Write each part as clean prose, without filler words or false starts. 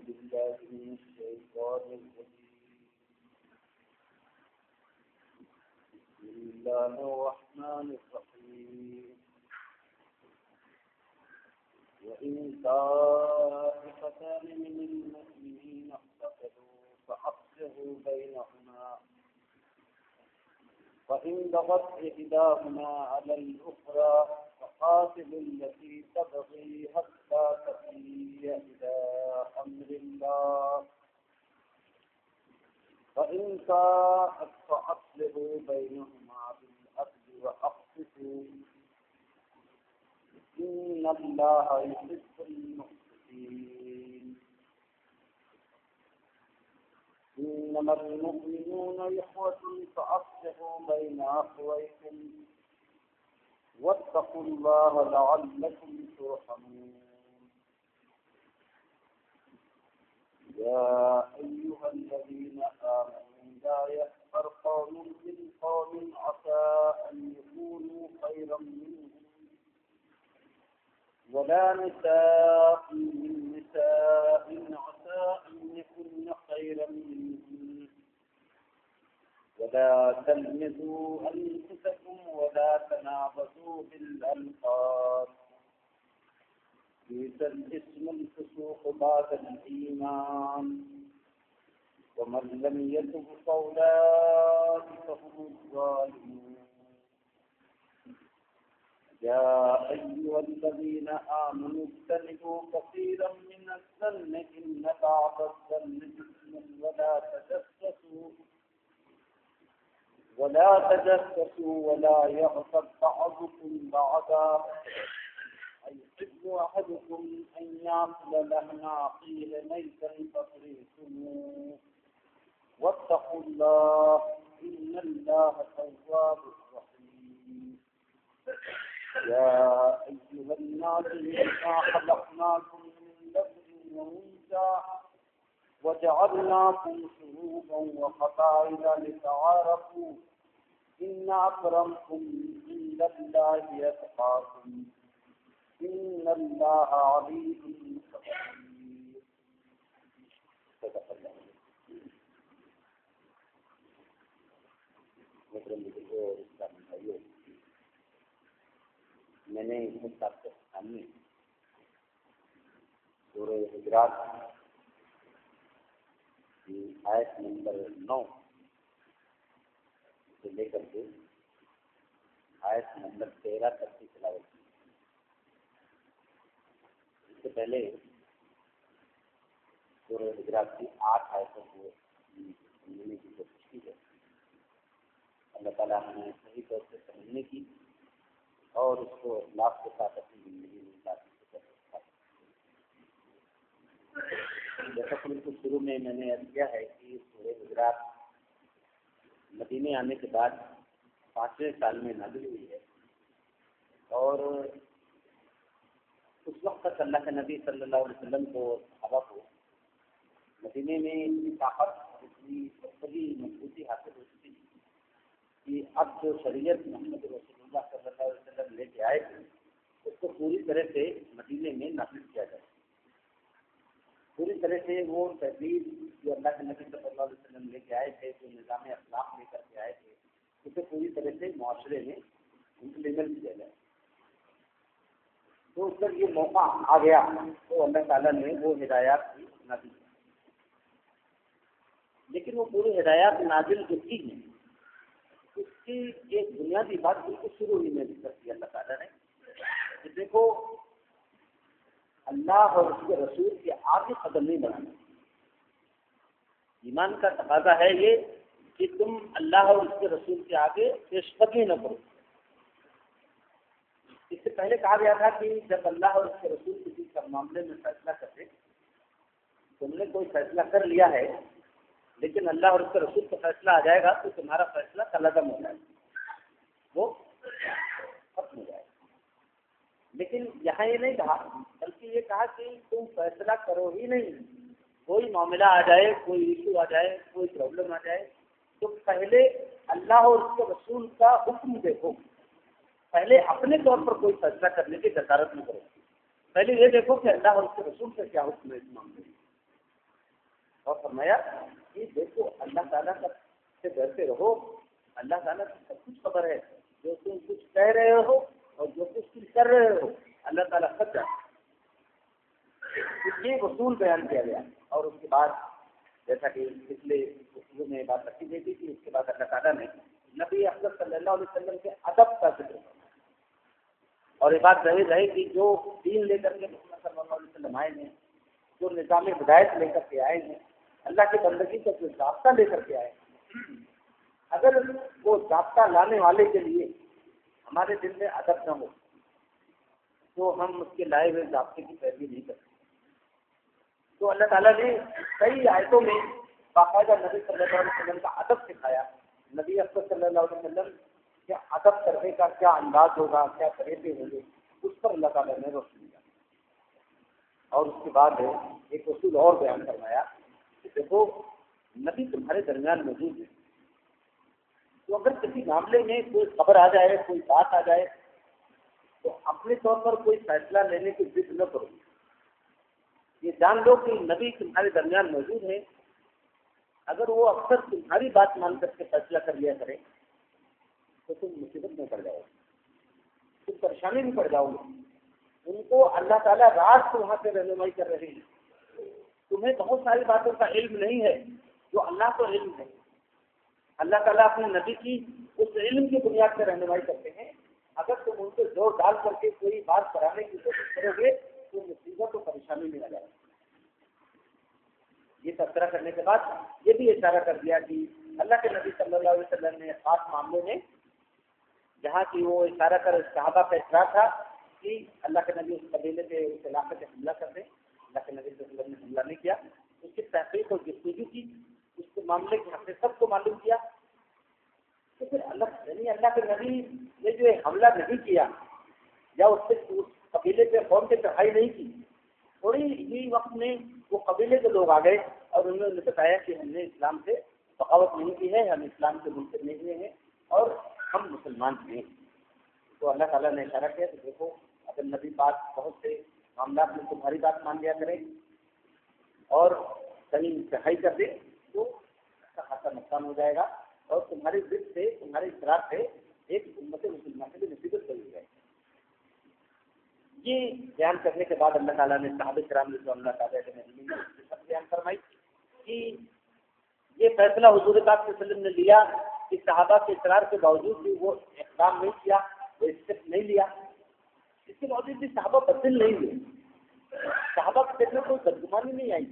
بالله من الشيطان الرجيم بسم الله الرحمن الرحيم وإن طائفتان من المؤمنين اقتتلوا فأصلحوا بينهما فإن بغت إحداهما على الأخرى فقاتلوا التي تبغي حتى تفيء إلى أمر الله فإن فاءت فأصلحوا بينهما بالعدل وأقسطوا إن الله يحب المقسطين إنما المؤمنون إخوة فأصلحوا بين أخويكم واتقوا الله لعلكم ترحمون يا أيها الذين آمنوا لا يسخر قوم من قوم عسى أن يكونوا خيرا منهم ولا نساء من نساء عسى أن يكن خيرا منهن ولا تلمزوا أنفسكم ولا تنابزوا بالألقاب بئس الاسم الفسوق بعد الإيمان ومن لم يتب فأولئك هم الظالمون يا أيها الذين آمنوا اجتنبوا كثيرا من الظن إن بعض الظن إثم ولا تجسسوا ولا يغتب بعضكم بعضا أيحب أحدكم أن يأكل لحم أخيه ميتا فكرهتموه واتقوا الله إن الله تواب رحيم يا أيها الناس إنا خلقناكم من ذكر وأنثى وجعلناكم شعوبا وقبائل لتعارفوا إن أكرمكم عند الله أتقاكم إن الله عليم خبير. صدق الله. میں نے اس آپ کے سامنے سورہ حجرات کی آیت نمبر 9 سے لے کر کے آیت نمبر 13 تک کی تلاوت کی. اس سے پہلے سورہ حجرات کی 8 آیتوں کو سمجھنے کی کوشش کی ہے. اللہ تعالیٰ ہمیں صحیح طور سے سمجھنے کی اور اس کو اخلاق کے ساتھ اپنی زندگی میں جیسا کہ بالکل شروع میں نے عرض کیا ہے کہ سورہ حجرات مدینے آنے کے بعد 5ویں سال میں نازل ہوئی ہے اور اس وقت تک اللہ کے نبی صلی اللہ علیہ وسلم کو صحابہ کو مدینے میں اتنی طاقت اتنی بڑی مضبوطی حاصل ہو چکی کہ اب جو شریعت محمد رسول اللہ صلی اللہ علیہ وسلم لے کے آئے تھے اس کو پوری طرح سے مدینے میں نافذ کیا جائے. پوری طرح سے وہ تحریر جو اللہ کے نبی صلی اللہ علیہ وسلم لے کے آئے تھے جو نظام اخلاق لے کر کے آئے تھے اسے پوری طرح سے معاشرے میں امپلیمنٹ کیا جائے. تو اس پر یہ موقع آ گیا تو اللہ تعالیٰ نے وہ ہدایات کی نازل کی. لیکن وہ پوری ہدایات نازل جو کی ہیں اس کی ایک بنیادی بات بالکل شروع ہی میں ذکر کی اللہ تعالیٰ نے کہ دیکھو اللہ اور اس کے رسول کے آگے قدم نہیں بڑھانا. ایمان کا تقاضا ہے یہ کہ تم اللہ اور اس کے رسول کے آگے پیش قدمی نہ کرو. اس سے پہلے کہا گیا تھا کہ جب اللہ اور اس کے رسول کسی کا معاملے میں فیصلہ کرتے تم نے کوئی فیصلہ کر لیا ہے لیکن اللہ اور اس کے رسول کا فیصلہ آ جائے گا تو تمہارا فیصلہ کالعدم ہو جائے گا, وہ ختم ہو جائے گا. لیکن یہاں یہ نہیں کہا بلکہ یہ کہا کہ تم فیصلہ کرو ہی نہیں, کوئی معاملہ آ جائے, کوئی ایشو آ جائے, کوئی پرابلم آ جائے تو پہلے اللہ اور اس کے رسول کا حکم دیکھو. پہلے اپنے طور پر کوئی فیصلہ کرنے کی جسارت نہ کرو. پہلے یہ دیکھو کہ اللہ اور اس کے رسول کا کیا حکم ہے اس معاملے میں. اور فرمایا کہ دیکھو اللہ تعالیٰ کا سے ڈرتے رہو، اللہ تعالیٰ کی سب کچھ خبر ہے، جو تم کچھ کہہ رہے ہو اور جو کچھ تم کر رہے ہو اللہ تعالیٰ سب جانتا ہے۔ یہ اصول بیان کیا گیا، اور اس کے بعد جیسا کہ پچھلے اصولوں میں بات رکھی گئی تھی کہ اس کے بعد اللہ تعالیٰ نے نبی اکرم صلی اللہ علیہ وسلم کے ادب کا ذکر کیا، اور یہ بات ظاہر رہے کہ جو دین لے کر کے محمد صلی اللہ علیہ وسلم آئے ہیں، جو نظام ہدایت لے کر کے آئے ہیں، اللہ کی بندگی کا جو ضابطہ لے کر کے آئے ہیں، اگر وہ ضابطہ لانے والے کے لیے ہمارے دل میں ادب نہ ہو تو ہم اس کے لائے ہوئے ضابطے کی پیروی نہیں کرتے۔ تو اللہ تعالیٰ نے کئی آیتوں میں باقاعدہ نبی صلی اللہ علیہ وسلم کا ادب سکھایا، نبی اکرم صلی اللہ علیہ وسلم کے ادب کرنے کا کیا انداز ہوگا، کیا طریقے ہوں گے، اس پر اللہ تعالیٰ نے روشنی ڈالی۔ اور اس کے بعد ایک اصول اور بیان فرمایا کہ دیکھو نبی تمہارے درمیان موجود ہے، تو اگر کسی معاملے میں کوئی خبر آ جائے، کوئی بات آ جائے، تو اپنے طور پر کوئی فیصلہ لینے کی ضد نہ کرو، یہ جان لو کہ نبی تمہارے درمیان موجود ہے، اگر وہ اکثر تمہاری بات مان کر کے فیصلہ کر لیا کرے تو تم مصیبت میں پڑ جاؤ گے، تم پریشانی میں پڑ جاؤ گے۔ ان کو اللہ تعالیٰ رات کو وہاں سے رہنمائی کر رہے ہیں، تمہیں بہت ساری باتوں کا علم نہیں ہے جو اللہ کو علم ہے، اللہ تعالیٰ اپنے نبی کی اس علم کی بنیاد پر رہنمائی کرتے ہیں۔ اگر تم ان کو زور ڈال کر کے کوئی بات کرانے کی کوشش کرو گے تو مصیبت و پریشانی میں آ جائے گا۔ یہ تذکرہ کرنے کے بعد یہ بھی اشارہ کر دیا کہ اللہ کے نبی صلی اللہ علیہ وسلم نے خاص معاملے میں جہاں کی وہ اشارہ کر صحابہ کا اصرار تھا کہ اللہ کے نبی اس قبیلے کے اس علاقے سے حملہ کر دیں، اللہ کے نبی صلی اللہ علیہ وسلم نے حملہ نہیں کیا، اس کی تحقیق اور جستجو کی، اس کے معاملے کی حقیقت کو معلوم کیا، تو پھر اللہ کے نبی نے جو حملہ نہیں کیا یا اس قبیلے کے قوم سے چڑھائی نہیں کی، تھوڑی ہی وقت میں وہ قبیلے کے لوگ آ گئے اور انہوں نے بتایا کہ ہم نے اسلام سے بغاوت نہیں کی ہے، ہم اسلام سے منکر نہیں ہوئے ہیں اور ہم مسلمان ہیں۔ تو اللہ تعالیٰ نے اشارہ کیا کہ دیکھو اگر نبی پاک بہت سے معاملات میں تمہاری بات مان لیا کرے اور کہیں چڑھائی کر دے تو اچھا خاصا نقصان ہو جائے گا، اور تمہاری ضد سے، تمہارے اصرار سے ایک امت مسلمان سے بھی مصیبت پڑ جائے گی۔ یہ بیان کرنے کے بعد اللہ تعالیٰ نے صحابہ کرام رضوان اللہ تعالیٰ علیہ نے بیان فرمائی کہ یہ فیصلہ حضور پاک صلی اللہ علیہ وسلم نے لیا کہ صحابہ کے اصرار کے باوجود بھی وہ اقدام نہیں کیا، وہ اسٹیپ نہیں لیا، اس کے باوجود بھی صحابہ بدل نہیں ہوئے، صحابہ کے دل میں کوئی بدگمانی نہیں آئی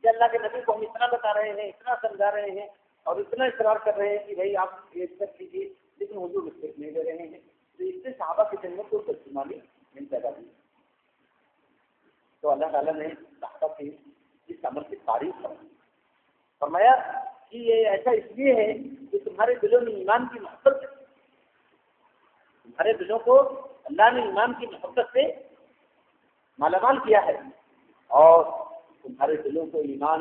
کہ اللہ کے نبی کو ہم اتنا بتا رہے ہیں، اتنا سمجھا رہے ہیں اور اتنا اصرار کر رہے ہیں کہ بھائی آپ یہ اسٹیپ لیجیے لیکن حضور اسٹیپ نہیں لے رہے ہیں، تو اس سے صحابہ کے دل میں کوئی بدگمانی نہیں پیدا ہوئی۔ تو اللہ تعالیٰ نے صحابہ کی اس عمل کی تعریف فرمایا کہ یہ ایسا اس لیے ہے کہ تمہارے دلوں میں ایمان کی محبت ہے، تمہارے دلوں کو اللہ نے ایمان کی محبت سے مالا مال کیا ہے، اور تمہارے دلوں کو ایمان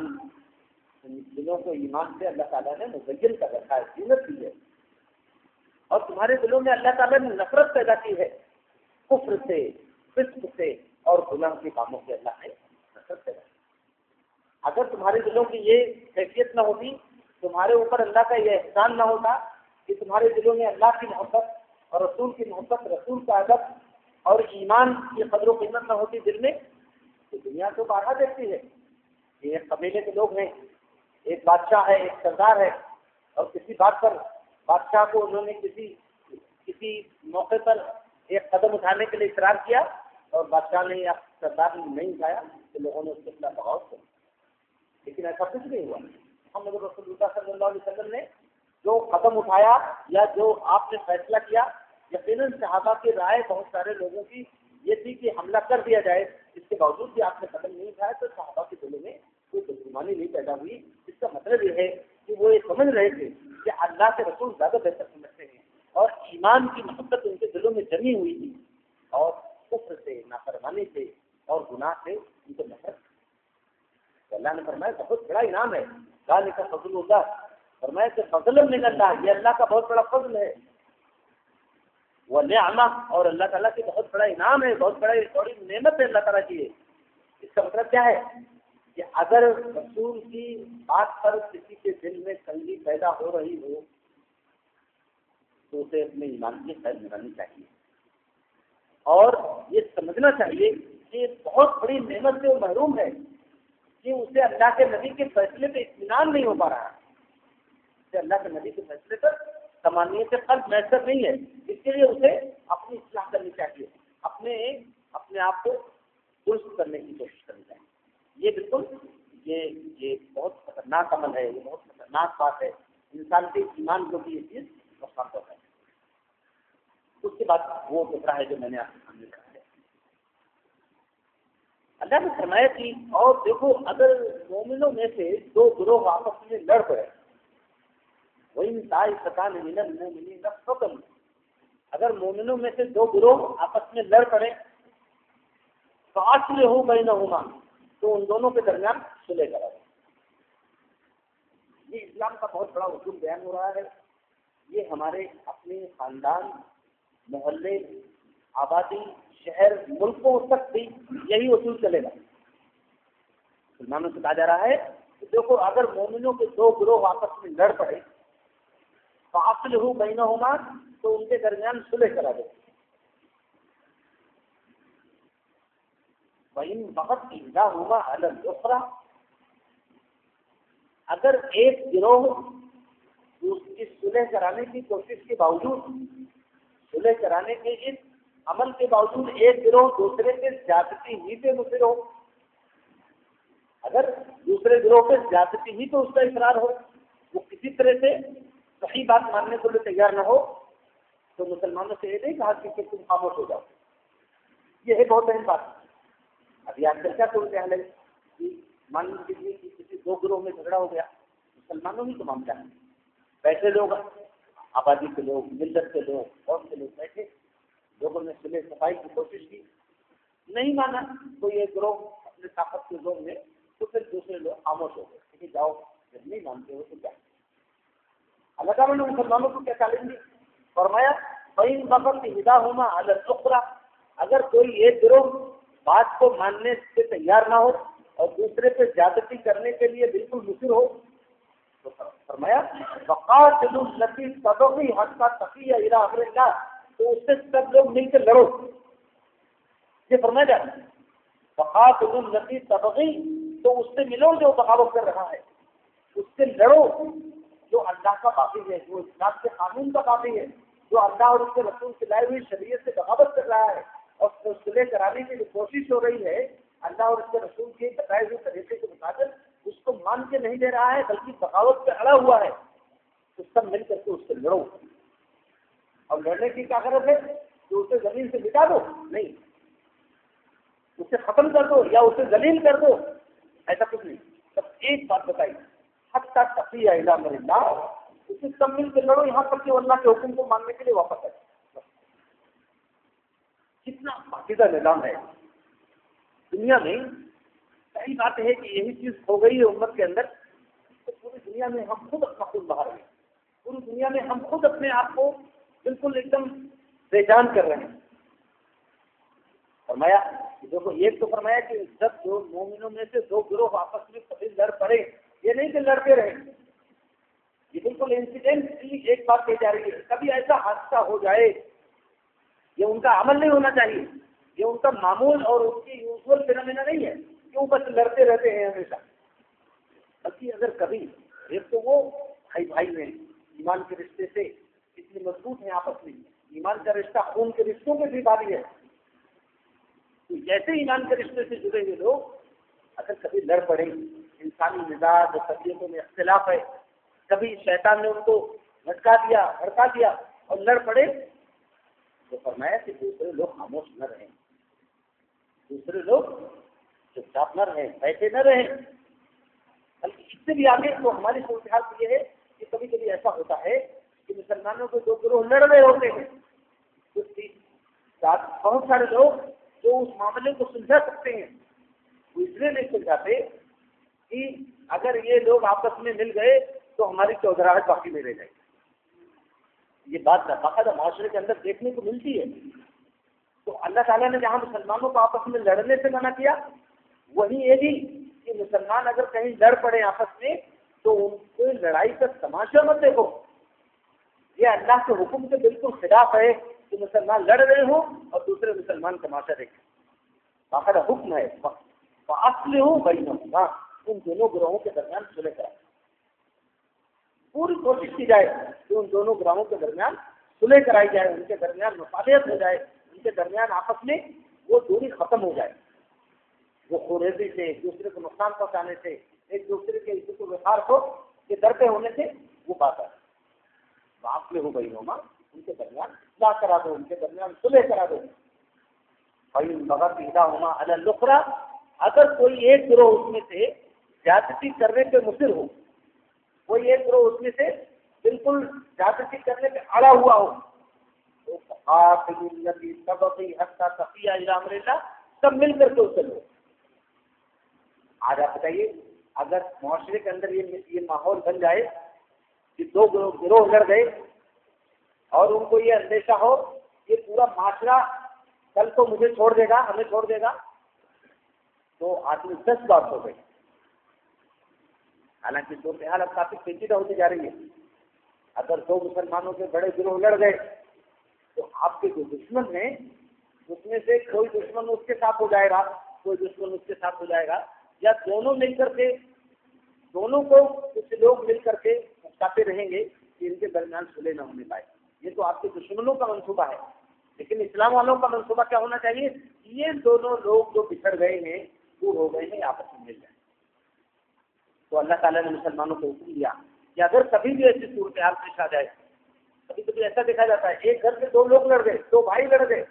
سے اللہ تعالیٰ نے مزین کر رکھا ہے، زینت دی ہے، اور تمہارے دلوں میں اللہ تعالیٰ نے نفرت پیدا کی ہے کفر سے، فسق سے اور گناہ کے کاموں سے اللہ نے نفرت پیدا کی۔ اگر تمہارے دلوں کی یہ حیثیت نہ ہوتی، تمہارے اوپر اللہ کا یہ احسان نہ ہوتا کہ تمہارے دلوں میں اللہ کی محبت اور رسول کی محبت، رسول کا ادب اور ایمان کی قدر و قیمت نہ ہوتی دل میں، تو دنیا کو بارہا دیکھتی ہے کہ ایک قبیلے کے لوگ ہیں، ایک بادشاہ ہے، ایک سردار ہے، اور کسی بات پر بادشاہ کو انہوں نے کسی موقع پر ایک قدم اٹھانے کے لیے اصرار کیا اور بادشاہ نے یا سردار نے نہیں اٹھایا تو لوگوں نے اس کے خلاف بغاوت کر، لیکن ایسا کچھ نہیں ہوا۔ محمد رسول اللہ صلی اللہ علیہ وسلم نے جو قدم اٹھایا یا جو آپ نے فیصلہ کیا، یقیناً صحابہ کی رائے بہت سارے لوگوں کی یہ تھی کہ حملہ کر دیا جائے، اس کے باوجود بھی آپ نے قدم نہیں اٹھایا، تو صحابہ کے دلوں میں کوئی بدگمانی نہیں پیدا ہوئی۔ اس کا مطلب یہ ہے کہ وہ یہ سمجھ رہے تھے کہ اللہ کے رسول زیادہ بہتر سمجھتے ہیں، اور ایمان کی محبت ان کے دلوں میں جمی ہوئی تھی، اور کفر سے، نافرمانی سے اور گناہ سے ان کو نفرت۔ تو اللہ نے فرمایا بہت بڑا انعام ہے، ذالک فضل اللہ، فرمایا کہ فضل من اللہ، یہ اللہ کا بہت بڑا فضل ہے، وہ نعمہ، اور اللہ تعالیٰ کی بہت بڑا انعام ہے، بہت بڑی نعمت ہے اللہ تعالیٰ کی ہے۔ اس کا مطلب کیا ہے کہ اگر رسول کی بات پر کسی کے دل میں تنگی پیدا ہو رہی ہو تو اسے اپنے ایمان کی خیر ملانی چاہیے، اور یہ سمجھنا چاہیے کہ بہت بڑی نعمت سے وہ محروم ہے کہ اسے اللہ کے نبی کے فیصلے پہ اطمینان نہیں ہو پا رہا ہے، اسے اللہ کے نبی کے فیصلے پر تمانیت قلب میسر نہیں ہے۔ اس کے لیے اسے اپنی اصلاح کرنی چاہیے، اپنے آپ کو درست کرنے کی کوشش کرنی چاہیے۔ یہ بالکل یہ بہت خطرناک عمل ہے، یہ بہت خطرناک بات ہے، انسان کے ایمان کو بھی یہ چیز نقصان پہنچاتی ہے۔ اس کے بعد وہ ٹکڑا ہے جو میں نے آپ کے سامنے کہا ہے، اللہ نے فرمایا کہ اور دیکھو اگر مومنوں میں سے دو گروہ آپس میں لڑ پڑے، وَإِن طَائِفَتَانِ مِنَ الْمُؤْمِنِينَ اقْتَتَلُوا، اگر مومنوں میں سے دو گروہ آپس میں لڑ پڑے فَأَصْلِحُوا بَيْنَهُمَا، تو ان دونوں کے درمیان صلح کرا دیں۔ یہ اسلام کا بہت بڑا اصول بیان ہو رہا ہے، یہ ہمارے اپنے خاندان، محلے، آبادی، شہر، ملکوں تک بھی یہی اصول چلے گا۔ مسلمانوں سے کہا جا رہا ہے کہ دیکھو اگر مومنوں کے دو گروہ آپس میں لڑ پڑے فَأَصْلِحُوا بَيْنَهُمَا، تو ان کے درمیان صلح کرا دو۔ وَإِن بَغَتْ إِحْدَاهُمَا عَلَى الْأُخْرَى، اگر ایک گروہ اس صلح کرانے کی کوشش کے باوجود، صلح کرانے کے اس عمل کے باوجود ایک گروہ دوسرے کے زیادتی ہی پہ مصر ہو، اگر دوسرے گروہ پہ زیادتی ہی تو اس کا اقرار ہو، وہ کسی طرح سے صحیح بات ماننے کے لیے تیار نہ ہو، تو مسلمانوں سے یہ نہیں کہا کہ تم خاموش ہو جاؤ۔ یہ ہے بہت اہم بات۔ ابھی آپ کیا صورتحال ہے کہ مان لیجیے کہ کسی دو گروہ میں جھگڑا ہو گیا، مسلمانوں ہی تو معاملہ ہے، بیٹھے لوگ، آبادی کے لوگ، ملت کے لوگ، قوم کے لوگ بیٹھے، لوگوں نے صلح صفائی کی کوشش کی، نہیں مانا تو یہ گروہ اپنے طاقت کے زور میں، تو پھر دوسرے لوگ خاموش ہو گئے کہ جاؤ، جب نہیں مانتے ہو تو کیا۔ اللہ تعالیٰ نے مسلمانوں کو کیا چیلنج دی؟ فرمایا فَإِن بَغَتْ إِحْدَاهُمَا عَلَى الْأُخْرَى، اگر کوئی ایک گروہ بات کو ماننے سے تیار نہ ہو اور دوسرے پہ زیادتی کرنے کے لیے بالکل مصر ہو، تو فرمایا وَقَاتِلُوا الَّتِي تَبْغِي حَتَّىٰ تَفِيَّ إِلَىٰ أَمْرِ اللَّهِ، تو اس سے سب لوگ مل کر لڑو۔ یہ فرمایا جاتا ہے وَقَاتِلُوا الَّتِي تَبْغِي، تو اس سے ملو جو بغاوت کر رہا ہے، اس سے لڑو جو اللہ کا باقی ہے، جو اسلام کے قانون کا باقی ہے، جو اللہ اور اس کے رسول کی لائی ہوئی شریعت سے بغاوت کر رہا ہے اور صلح کرانے کی جو کوشش ہو رہی ہے اللہ اور اس کے رسول کے بتائے ہوئے طریقے کے مطابق، اس کو مان کے نہیں دے رہا ہے بلکہ بغاوت پہ اڑا ہوا ہے، تو سب مل کر کے اس سے لڑو۔ اور لڑنے کی کیا غرض ہے؟ کہ اسے زمین سے مٹا دو؟ نہیں، اسے ختم کر دو یا اسے ذلیل کر دو، ایسا کچھ نہیں۔ بس ایک بات بتائی، حتیٰ تفیہ الی امر اللہ، اسے سب مل کے لڑو یہاں تک کہ وہ اللہ کے حکم کو ماننے کے لیے واپس آئے۔ کتنا پاکیزہ نظام ہے دنیا میں۔ صحیح بات ہے کہ یہی چیز ہو گئی ہے امت کے اندر، تو پوری دنیا میں ہم خود اپنا خود بہا رہے ہیں، پوری دنیا میں ہم خود اپنے آپ کو بالکل ایک دم بے جان کر رہے ہیں۔ فرمایا دیکھو، ایک تو فرمایا کہ جب دو مومنوں میں سے دو گروہ آپس میں کبھی لڑ پڑے، یہ نہیں کہ لڑتے رہے، یہ بالکل انسیڈنٹلی ایک بات کہی جا رہی ہے، کبھی ایسا حادثہ ہو جائے، یہ ان کا عمل نہیں ہونا چاہیے، یہ ان کا معمول اور ان کی یوزول فینومینا نہیں ہے کہ وہ بس لڑتے رہتے ہیں ہمیشہ، بلکہ اگر کبھی ایک تو وہ بھائی میں ایمان کے رشتے سے اتنی مضبوط ہیں آپس میں، ایمان کا رشتہ خون کے رشتوں میں بھی بھاری ہے، تو جیسے ایمان کے رشتے سے جڑے ہوئے لوگ اگر کبھی لڑ پڑے، انسانی مزاج اور طبیعتوں میں اختلاف ہے، کبھی شیطان نے ان کو بھٹکا دیا اور لڑ پڑے، تو فرمایا کہ دوسرے لوگ خاموش نہ رہیں، دوسرے لوگ چپ چاپ نہ رہیں، بیٹھے نہ رہیں، بلکہ اس سے بھی آگے تو ہماری صورتحال تو یہ ہے کہ کبھی کبھی ایسا ہوتا ہے کہ مسلمانوں کے دو گروہ لڑ رہے ہوتے ہیں، بہت سارے لوگ جو اس معاملے کو سلجھا سکتے ہیں وہ اس لیے نہیں سلجھاتے کہ اگر یہ لوگ آپس میں مل گئے تو ہماری چودراہٹ باقی نہیں رہ جائے گی۔ یہ بات باقاعدہ معاشرے کے اندر دیکھنے کو ملتی ہے۔ تو اللہ تعالیٰ نے جہاں مسلمانوں کو آپس میں لڑنے سے منع کیا، وہیں یہ بھی کہ مسلمان اگر کہیں لڑ پڑے آپس میں تو ان کو لڑائی کا تماشا مت دیکھو. یہ اللہ کے حکم کے بالکل خلاف ہے کہ مسلمان لڑ رہے ہوں اور دوسرے مسلمان تماشا دیکھیں. باقاعدہ حکم ہے فَأَصْلِحُوا بَيْنَهُمَا، ان دونوں گروہوں کے درمیان صلح کرائے. پوری کوشش کی جائے کہ ان دونوں گروہوں کے درمیان صلح کرائی جائے، ان کے درمیان مصالحت ہو جائے، ان کے درمیان آپس میں وہ دوری ختم ہو جائے. وہ خوریزی سے، ایک دوسرے کو نقصان پہنچانے سے، ایک دوسرے کے عزت و وقار کو یہ درپے ہونے سے وہ بات ہے. فَأَصْلِحُوا بَيْنَهُمَا، ان کے درمیان اصلاح کرا دو، ان کے درمیان صلح کرا دو. فَإِن بَغَتْ إِحْدَاهُمَا عَلَى الْأُخْرَى، اگر کوئی ایک گروہ اس میں سے زیادتی کرنے پہ مصر ہو، کوئی ایک گروہ اس میں سے بالکل زیادتی کرنے پہ اڑا ہوا ہو، تو فَقَاتِلُوا الَّتِي تَبْغِي حَتَّىٰ تَفِيءَ إِلَىٰ أَمْرِ اللَّهِ، سب مل کر کے اسے لو. آج آپ بتائیے اگر معاشرے کے اندر یہ ماحول بن جائے کہ دو گروہ لڑ گئے اور ان کو یہ اندیشہ ہو کہ پورا معاشرہ کل تو مجھے چھوڑ دے گا، ہمیں چھوڑ دے گا، تو آدمی 10 بات ہو گئی. حالانکہ صورتحال اب کافی پیچیدہ ہوتی جا رہی ہے. اگر دو مسلمانوں کے بڑے گروہ لڑ گئے تو آپ کے جو دشمن ہیں اس میں سے کوئی دشمن اس کے ساتھ ہو جائے گا، کوئی دشمن اس کے ساتھ ہو جائے گا، یا دونوں مل کر کے، دونوں کو کچھ لوگ مل کر کے اکساتے رہیں گے کہ ان کے درمیان صلح نہ ہونے پائے. یہ تو آپ کے دشمنوں کا منصوبہ ہے. لیکن اسلام والوں کا منصوبہ کیا ہونا چاہیے؟ یہ دونوں لوگ جو بچھڑ گئے ہیں، دور ہو گئے ہیں، آپس میں مل جائیں. تو اللہ تعالیٰ نے مسلمانوں کو حکم دیا کہ اگر کبھی بھی ایسی صورتحال پیش آ جائے، کبھی کبھی ایسا دیکھا جاتا ہے ایک گھر سے 2 لوگ لڑ گئے، 2 بھائی لڑ گئے،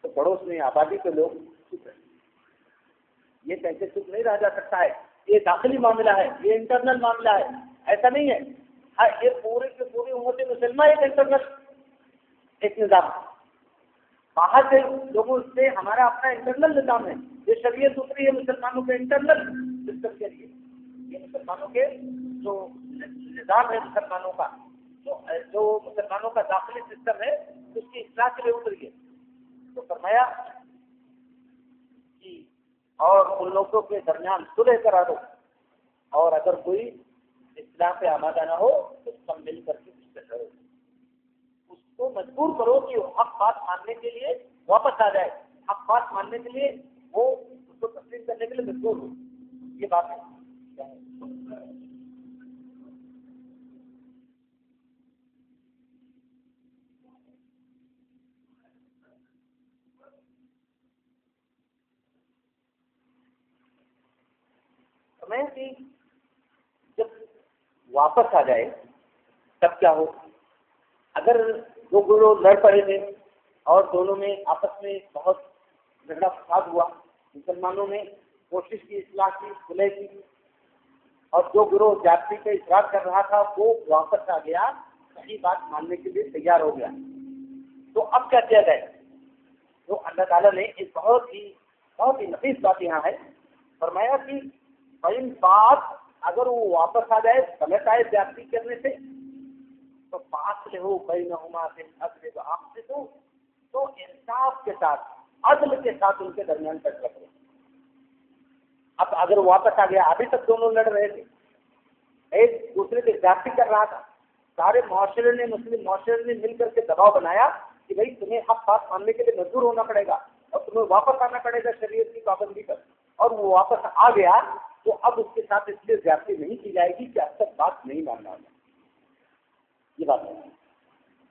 تو پڑوس میں آبادی کے لوگ چپ رہے. یہ کیسے چپ نہیں رہا جا سکتا ہے؟ یہ داخلی معاملہ ہے، یہ انٹرنل معاملہ ہے، ایسا نہیں ہے. ہاں، یہ پورے کے پوری امت مسلمہ ایک انٹرنل ایک نظام ہے. باہر کے لوگوں سے ہمارا اپنا انٹرنل نظام ہے. یہ شریعت اتری ہے مسلمانوں کے انٹرنل سسٹم کے لیے. یہ مسلمانوں کے جو نظام ہے، مسلمانوں کا جو مسلمانوں کا داخلی سسٹم ہے، اس کی اصلاح کے لیے اتری ہے. تو فرمایا کہ اور ان لوگوں کے درمیان صلح کرا دو، اور اگر کوئی اصلاح پہ آمادہ نہ ہو تو سب مل کر کے اس پہ لڑو. اس کو مجبور کرو کہ وہ حق بات ماننے کے لیے واپس آ جائے، حق بات ماننے کے لیے وہ اس کو تسلیم کرنے کے لیے مجبور ہو. یہ بات ہے. میں کہ جب واپس آ جائے تب کیا ہو؟ اگر 2 گروہ لڑ پڑے تھے اور دونوں میں آپس میں بہت جھگڑا فساد ہوا، مسلمانوں نے کوشش کی، اصلاح کی، صلح کی، اور 2 گروہ جاتی کا اصرار کر رہا تھا وہ واپس آ گیا، صحیح بات ماننے کے لیے تیار ہو گیا، تو اب کیا کیا جائے؟ تو اللہ تعالیٰ نے ایک بہت ہی نفیس بات یہاں ہے. فرمایا کہ بہن بات اگر وہ واپس آ جائے، غلط آئے زیادتی کرنے سے، تو فَأَصْلِحُوا بَيْنَهُمَا بِالْعَدْلِ وَأَقْسِطُوا، تو انصاف کے ساتھ، عدل کے ساتھ ان کے درمیان فیصلہ کرو. اب اگر وہ واپس آ گیا، ابھی تک دونوں لڑ رہے تھے، ایک دوسرے کی زیادتی کر رہا تھا، سارے معاشرے نے، مسلم معاشرے نے مل کر کے دباؤ بنایا کہ بھائی تمہیں حق بات ماننے کے لیے مجبور ہونا پڑے گا اور تمہیں واپس آنا پڑے گا شریعت کی پابندی پر، اور وہ واپس آ گیا، تو اب اس کے ساتھ اس لیے زیادتی نہیں کی جائے گی کہ اب تک بات نہیں ماننا ہوگا. یہ بات ہے.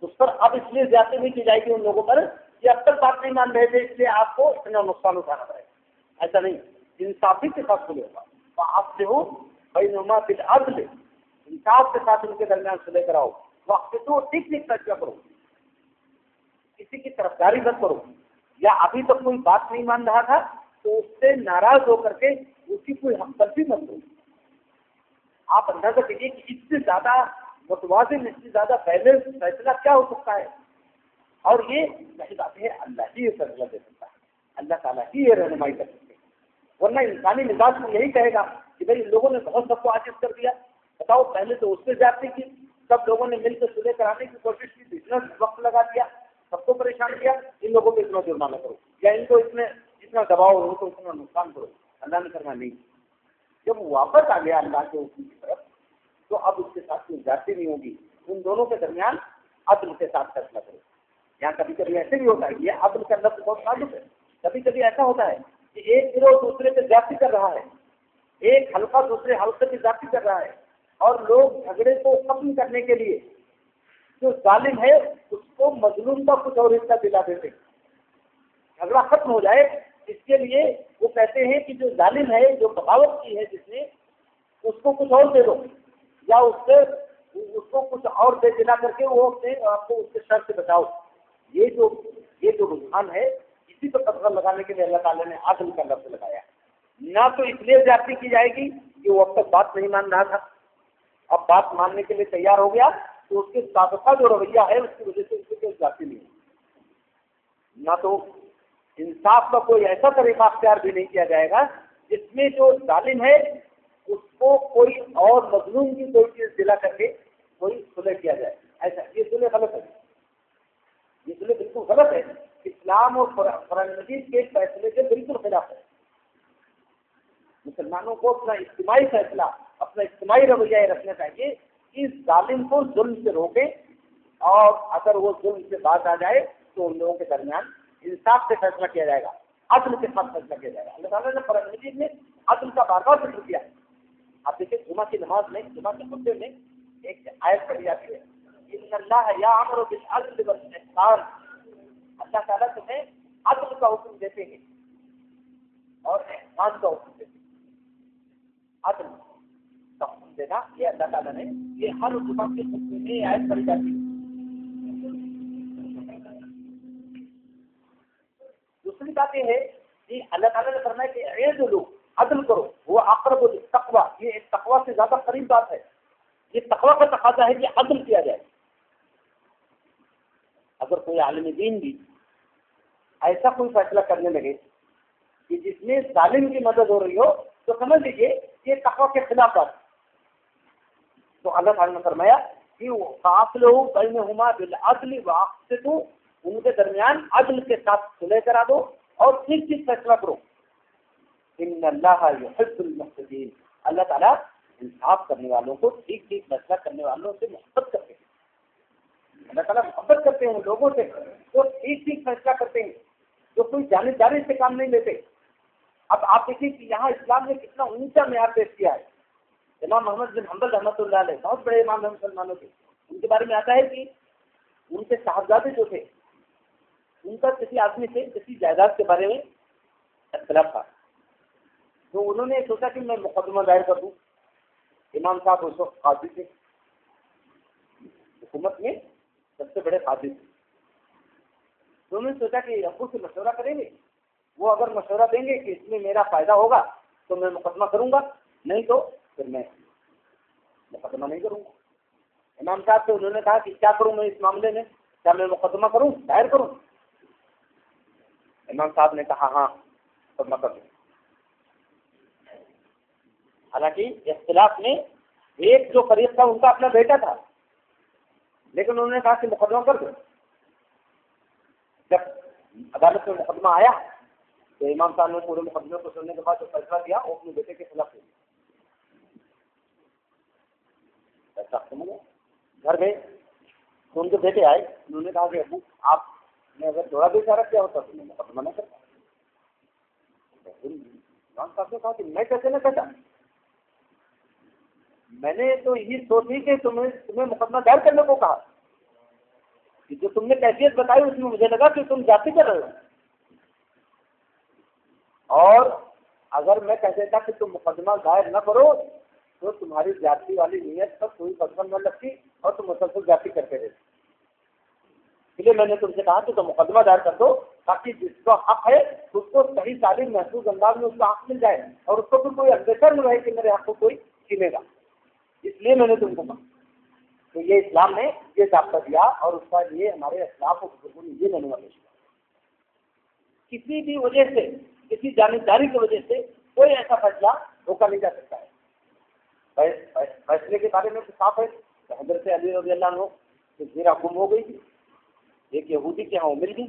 اس پر اب اس لیے زیادتی نہیں کی جائے گی ان لوگوں پر کہ اب تک بات نہیں مان رہے تھے، اس لیے آپ کو اتنا نقصان اٹھانا پڑے گا. ایسا نہیں، انصافی کے ساتھ صلح ہوگا. آپ سے ہو بینہما بالعدل، انصاف کے ساتھ ان کے درمیان صلح کراؤ. وقت تو ٹھیک فیصلہ کرو، کسی کی طرفداری مت کرو. یا ابھی تک کوئی بات نہیں مان رہا تھا تو اس سے ناراض ہو کر کے اس کی کوئی حق تلفی مت دو. آپ اندازہ کیجیے کہ اس سے زیادہ متوازن، اس سے زیادہ فیصلہ کیا ہو سکتا ہے. اور یہ صحیح بات ہے، اللہ ہی یہ فیصلہ دے سکتا ہے، اللہ تعالیٰ ہی یہ رہنمائی کر سکتے ہیں. ورنہ انسانی مزاج میں یہی کہے گا کہ بھائی ان لوگوں نے بہت سب کو عاجز کر دیا، بتاؤ پہلے تو اس سے زیادتی کی، سب لوگوں نے مل کر صلح کرانے کی کوشش کی، اتنا وقت لگا دیا، سب کو پریشان کیا، ان لوگوں کو اتنا جرمانہ کرو یا ان کو اتنا دباؤ، ان کو اتنا نقصان کرو. اللہ نے فرمایا نہیں. جب واپس آ گیا اللہ کے حکم کی طرف تو اب اس کے ساتھ کوئی زیادتی نہیں ہوگی. ان دونوں کے درمیان عدل کے ساتھ فیصلہ کرو. یہاں کبھی کبھی ایسے بھی ہوتا ہے, یہ عدل کا لفظ بہت نازک ہے. کبھی کبھی ایسا ہوتا ہے کہ ایک گروہ دوسرے پہ زیادتی کر رہا ہے, ایک حلقہ دوسرے حلقے پہ زیادتی کر رہا ہے, اور لوگ جھگڑے کو ختم کرنے کے لیے جو ظالم ہے اس کو مظلوم کا کچھ اور حصہ دلا دیتے, جھگڑا ختم ہو جائے. اس کے لیے وہ کہتے ہیں کہ جو ظالم ہے, جو بغاوت کی ہے جس نے, اس کو کچھ اور دے دو, یا اس کو کچھ اور دے دلا کر کے وہ اپنے آپ کو اس کے شر سے بچاؤ. یہ جو رجحان ہے, اسی پر قدغہ لگانے کے لیے اللہ تعالیٰ نے عدل کا لفظ لگایا. نہ تو اس لیے زیادتی کی جائے گی کہ وہ اب تک بات نہیں مان رہا تھا, اب بات ماننے کے لیے تیار ہو گیا تو اس کے سابقہ جو رویہ ہے اس کی وجہ سے اس کی کوئی زیادتی نہیں ہے. نہ تو انصاف کا کوئی ایسا طریقہ اختیار بھی نہیں کیا جائے گا جس میں جو ظالم ہے اس کو کوئی اور مظلوم کی کوئی چیز دلا کر کے کوئی صلح کیا جائے. ایسا یہ صلح غلط ہے, یہ صلح بالکل غلط ہے. اسلام اور قرآن مجید کے فیصلے کے بالکل خلاف ہے. مسلمانوں کو اپنا اجتماعی فیصلہ, اپنا اجتماعی رویہ رکھنا چاہیے کہ ظالم کو ظلم سے روکے, اور اگر وہ ظلم سے بات آ جائے تو ان لوگوں کے درمیان انصاف سے فیصلہ کیا جائے گا, عدل کے ساتھ فیصلہ کیا جائے گا. اللہ تعالیٰ نے قرآن مجید میں عدل کا بار بار ذکر کیا. آپ دیکھیں جمعہ کی نماز میں, جمعہ کے خطبے میں ایک آیت پڑھی جاتی ہے, ان اللہ یامر بالعدل والاحسان. اللہ تعالیٰ تمہیں عدل کا حکم دیتے ہیں اور احسان کا حکم دیتے ہیں. عدل کا حکم دینا یہ اللہ تعالیٰ نے, یہ ہر جمعہ کے خطبے میں یہ آیت پڑھی جاتی ہے. دوسری بات یہ ہے کہ اللہ تعالیٰ نے فرمایا کہ اعدلوا, عدل کرو, وہ اقرب للتقویٰ, یہ تقویٰ سے زیادہ قریب بات ہے. یہ تقویٰ کا تقاضا ہے کہ عدل کیا جائے. اگر کوئی عالم دین بھی ایسا کوئی فیصلہ کرنے لگے کہ جس میں ظالم کی مدد ہو رہی ہو تو سمجھ لیجیے یہ تقویٰ کے خلاف بات. تو اللہ تعالیٰ نے فرمایا کہ فاصلحوا بینہما بالعدل واقسطوا, ان کے درمیان عدل کے ساتھ صلح کرا دو اور ٹھیک ٹھیک فیصلہ کرو. ان اللہ یحب المقسطین, اللہ تعالیٰ انصاف کرنے والوں کو, ٹھیک ٹھیک فیصلہ کرنے والوں سے محبت کرتے ہیں. اللہ تعالیٰ محبت کرتے ہیں ان لوگوں سے جو ٹھیک ٹھیک فیصلہ کرتے ہیں, جو کوئی جانبداری سے کام نہیں لیتے. اب آپ دیکھیں کہ یہاں اسلام نے کتنا اونچا معیار پیش کیا ہے. امام محمد بن حنبل رحمۃ اللہ علیہ بہت بڑے امام ہیں مسلمانوں کے. ان کے بارے میں آتا ہے کہ ان کے صاحبزادے جو تھے ان کا کسی آدمی سے کسی جائیداد کے بارے میں اختلاف تھا, تو انہوں نے سوچا کہ میں مقدمہ دائر کر دوں. امام صاحب اس وقت قاضی تھے, حکومت میں سب سے بڑے قاضی تھے. تو انہوں نے سوچا کہ ابو سے مشورہ کریں گے, وہ اگر مشورہ دیں گے کہ اس میں میرا فائدہ ہوگا تو میں مقدمہ کروں گا, نہیں تو پھر میں مقدمہ نہیں کروں گا. امام صاحب سے انہوں نے کہا کہ کیا کروں میں اس معاملے میں, کیا میں مقدمہ کروں, دائر کروں؟ امام صاحب نے کہا ہاں مقدمہ کر دوں. حالانکہ اختلاف میں ایک جو فریق تھا ان کا اپنا بیٹا تھا, لیکن انہوں نے کہا کہ مقدمہ کر دو. جب عدالت میں مقدمہ آیا تو امام صاحب نے پورے مقدمے کو سننے کے بعد جو فیصلہ دیا وہ اپنے بیٹے کے خلاف دیا. ایسا ختم ہوا. گھر گئے تو ان کے بیٹے آئے, انہوں نے کہا کہ ابو آپ نے اگر تھوڑا بھی اشارہ کیا ہوتا تو میں مقدمہ نہ کرتا. امام صاحب نے کہا کہ میں کیسے نہ کہتا, میں نے تو یہی سوچی کہ تمہیں مقدمہ دائر کرنے کو کہا, کہ جو تم نے کیفیت بتائی اس میں مجھے لگا کہ تم جاتی کر رہے ہو, اور اگر میں کہہ دیتا کہ تم مقدمہ دائر نہ کرو تو تمہاری جاتی والی نیت پر کوئی بدبن نہ لگتی اور تم مسلسل جاتی کرتے رہتے. اس لیے میں نے تم سے کہا کہ تم مقدمہ دائر کر دو تاکہ جس کا حق ہے اس کو صحیح تعلیم محفوظ انداز میں اس کا حق مل جائے, اور اس کو بھی کوئی اندیشہ نہ رہے کہ میرے حق کو کوئی چھینے گا. اس لیے میں نے تم کو کہا. تو یہ اسلام نے یہ ضابطہ دیا, اور اس کا یہ ہمارے اسلاف و بزرگوں نے یہ لینے والے. کسی بھی وجہ سے, کسی جانبداری کی وجہ سے کوئی ایسا فیصلہ روکا نہیں جا سکتا ہے. فیصلے کے بارے میں تو صاف ہے, حضرت علی رضی اللہ عنہ کہ زیرہ گم ہو گئی تھی, ایک یہودی کے ہاں مل گئی,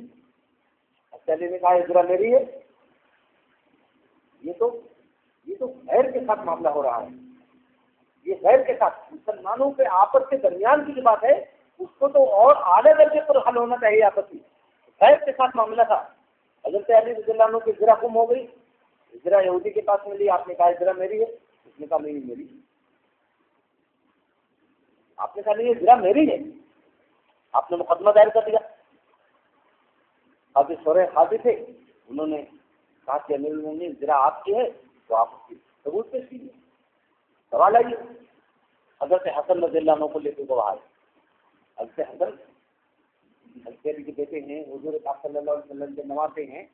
علی نے کہا یہ زیرہ میری ہے. یہ تو یہ تو غیر کے ساتھ معاملہ ہو رہا ہے، یہ غیر کے ساتھ مسلمانوں کے آپس کے درمیان کی جو بات ہے اس کو تو اور اعلیٰ درجے پر حل ہونا چاہیے آپس میں. غیر کے ساتھ معاملہ تھا. حضرت علی رضی اللہ عنہ کی زرہ گم ہو گئی، زرہ یہودی کے پاس ملی، آپ نے کہا زرہ میری ہے، اس نے کہا نہیں میری. آپ نے کہا نہیں یہ زرہ میری ہے، آپ نے مقدمہ دائر کر دیا. اب یہ شورۂ قاضی تھے، انہوں نے کہا کہ امیر المومنین زرہ آپ کی ہے تو آپ اس کی ثبوت پیش کیجیے، سوال آئیے. حضرت حسن رضی اللہ عنہ کو لے کے گواہ ہے. حضرت حسن حضرت علی کے بیٹے ہیں، حضور پاک صلی اللہ علیہ وسلم کے نواسے ہیں.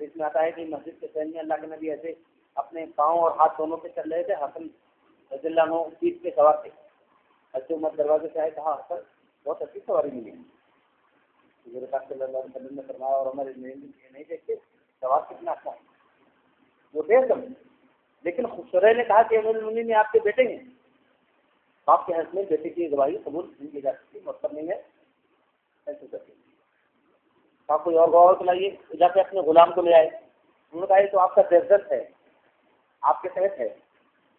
تو اس میں آتا ہے کہ مسجد کے سین میں اللہ کے نبی ایسے اپنے پاؤں اور ہاتھ دونوں پہ چل رہے تھے. حسن رضی اللہ عنہ پیٹھ پہ سوار تھے. حضرت عمر دروازے سے آئے، کہا حسن بہت اچھی سواری ملی ہے. حضور پاک صلی اللہ علیہ وسلم نے فرمایا اور عمر نہیں دیکھتے سوار کتنا اچھا ہے، وہ دیر کم. لیکن خسرے نے کہا کہ امیر المومنین نے آپ کے بیٹے ہیں، آپ کے حق میں بیٹے کی گواہی قبول نہیں کی جا سکتی، مطلب نہیں ہے ایسے کرتے. آپ کوئی اور گواہ کو لائیے، جا کے اپنے غلام کو لے آئے. انہوں نے کہا یہ تو آپ کا دردت ہے، آپ کے تحت ہے،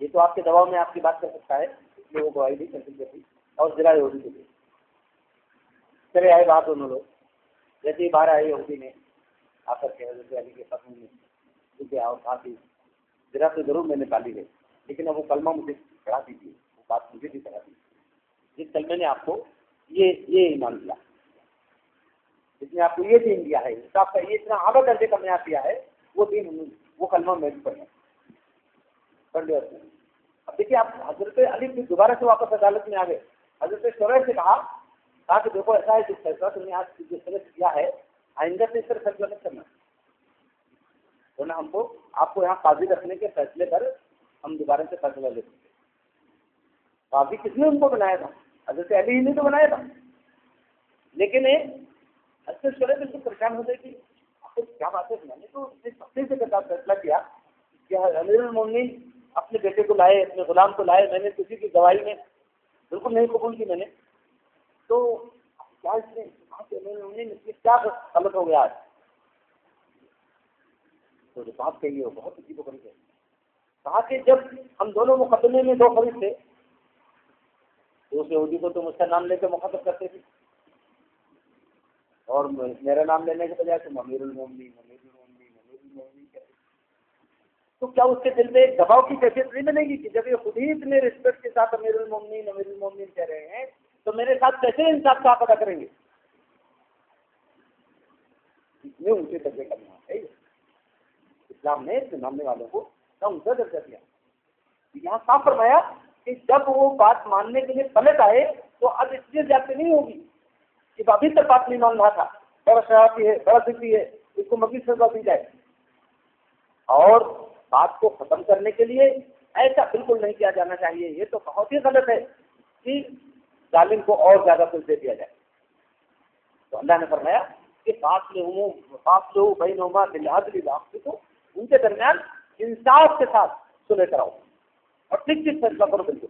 یہ تو آپ کے دباؤ میں آپ کی بات کر سکتا ہے، اس لیے وہ گواہی نہیں کر سکتی تھی اور ذرا یہودی کے لیے. چلے آئے بات دونوں لوگ. جیسے ہی باہر آئے یہودی نے آ کر کے حضرت علی کے قدم میں کیونکہ آؤ کہا کہ ذرا تو ضرور میں نے پالی ہے، لیکن اب وہ کلمہ مجھے پڑھا دیجیے، وہ بات مجھے بھی پڑھا دیجیے جس کلمے نے آپ کو یہ ایمان دیا، جس نے آپ کو یہ دین دیا ہے، جس آپ کا یہ اتنا اعلیٰ درجے کا معیار دیا ہے، وہ دین وہ کلمہ میں بھی پڑھ لیا. اب دیکھیے آپ حضرت علی بھی دوبارہ سے واپس عدالت میں آ گئے. حضرت شعیب سے کہا کہ دیکھو ایسا ہے جس فیصلہ تم نے آج جس طرح کیا ہے آئندہ سے اس طرح فیصلہ نہیں کرنا، ورنہ ہم کو آپ کو یہاں قاضی رکھنے کے فیصلے پر ہم دوبارہ سے فیصلہ لے سکتے. قاضی کس نے ان کو بنایا تھا؟ حضرت علی ہی نے تو بنایا تھا. لیکن حضرت شعیب بالکل پریشان ہو گئے کہ کیا بات ہے، میں نے تو سختی سے فیصلہ کیا کہ امیر المومنین اپنے بیٹے کو لائے، اپنے غلام کو لائے، میں نے کسی کی گواہی میں بالکل نہیں قبول کی میں نے، تو کیا اس نے امیر المومنین اس میں کیا غلط ہو گیا آج؟ تو جو بات کہی ہے وہ بہت عجیب و غریب ہے. کہا کہ جب ہم دونوں مقدمے میں دو فریق تھے تو اس یہودی کو تم اس کا نام لے کے مخاطب کرتے تھے اور میرا نام لینے کے بجائے تم امیر المومنین امیر المومنین امیر المومنین کہتے. تو کیا اس کے دل میں ایک دباؤ کی کیفیت نہیں بنے گی کہ جب یہ خود ہی اتنے رسپیکٹ کے ساتھ امیر المومنین کہہ رہے ہیں تو میرے ساتھ کیسے انصاف کا آپ ادا کریں گے؟ اتنے اونچے درجے کا نام ہے اسلام نے ماننے والوں کو اونچا درجہ دیا. یہاں صاف فرمایا کہ جب وہ بات ماننے کے لیے پلٹ آئے تو اب اس لیے زیادتی نہیں ہوگی کہ ابھی تک بات نہیں مان رہا تھا، بڑا شرارتی ہے، بڑا ضدی ہے، اس کو مزید سزا دی جائے. اور بات کو ختم کرنے کے لیے ایسا بالکل نہیں کیا جانا چاہیے. یہ تو بہت ہی غلط ہے کہ ظالم کو اور زیادہ کچھ دے دیا جائے. تو اللہ نے فرمایا کہ فاصلہ بینہما بالعدل واقسطوا، ان کے درمیان انصاف کے ساتھ سلح کراؤ اور ٹھیک ٹھیک فیصلہ کرو بالکل.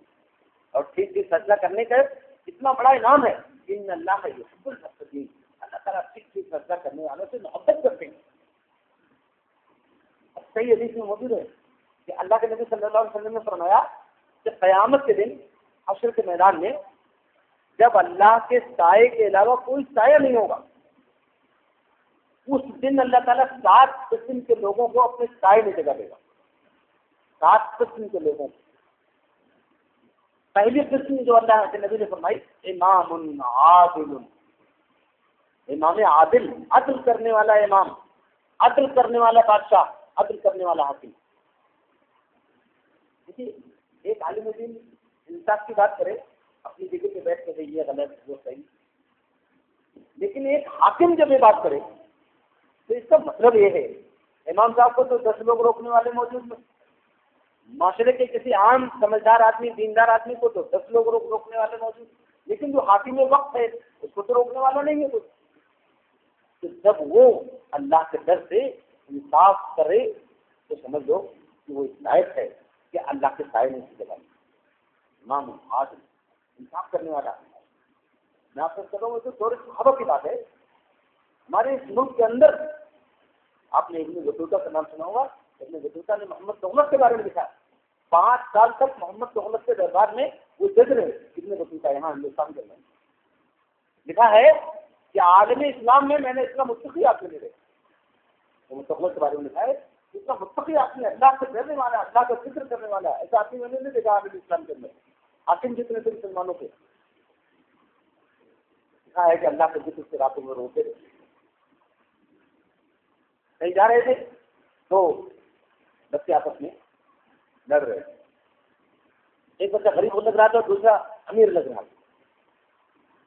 اور ٹھیک ٹھیک فیصلہ کرنے کا اتنا بڑا انعام ہے، ان اللہ یحب المقسطین، اللہ تعالیٰ ٹھیک ٹھیک فیصلہ کرنے والوں سے محبت کرتے ہیں. صحیح حدیث میں موجود ہے کہ اللہ کے نبی صلی اللہ علیہ وسلم نے فرمایا کہ قیامت کے دن حشر کے میدان میں جب اللہ کے سائے کے علاوہ کوئی سایہ نہیں ہوگا، اس دن اللہ تعالیٰ 7 قسم کے لوگوں کو اپنے سائے میں جگہ دے گا. 7 قسم کے لوگوں کو. پہلی قسم جو اللہ کے نبی نے فرمائی امام عادل، امام عادل، عدل کرنے والا امام، عدل کرنے والا بادشاہ، عدل کرنے والا حاکم. دیکھیے ایک عالم دین انصاف کی بات کرے اپنی جگہ پہ بیٹھ کے یہ غلط وہ صحیح، لیکن ایک حاکم جب یہ بات کرے تو اس کا مطلب یہ ہے امام صاحب کو تو 10 لوگ روکنے والے موجود ہیں، معاشرے کے کسی عام سمجھدار آدمی دیندار آدمی کو تو 10 لوگ روکنے والے موجود، لیکن جو حاکم وقت ہے اس کو تو روکنے والا نہیں ہے کچھ. تو جب وہ اللہ کے ڈر سے انصاف کرے تو سمجھ لو کہ وہ اس لائق ہے کہ اللہ کے سائے میں سے جگہ. امام عادل، انصاف کرنے والا. میں آپ سے کہوں گا تو دور صحابہ کی بات ہے. ہمارے اس ملک کے اندر آپ نے ابن بطوطہ کا نام سنا ہوگا. ابن بطوطہ نے محمد دولت کے بارے میں لکھا ہے 5 سال تک محمد تغلق کے دربار میں وہ جج رہے ابن بطوطہ یہاں ہندوستان کے اندر. لکھا ہے کہ عالم اسلام میں نے اتنا متقی آپ نے محمد تغلق کے بارے میں لکھا ہے اتنا متقی آپ نے اللہ سے ڈرنے والا اللہ کا ذکر کرنے والا ایسا آدمی میں نے نہیں دیکھا عالم اسلام کے اندر. حاکم جتنے تھے مسلمانوں کے لکھا ہے کہ اللہ کے ذکر سے راتوں میں روتے رہے. کہیں جا رہے تھے تو بچے آپس میں لڑ رہے تھے. ایک بچہ غریب لگ رہا تھا اور دوسرا امیر لگ رہا تھا.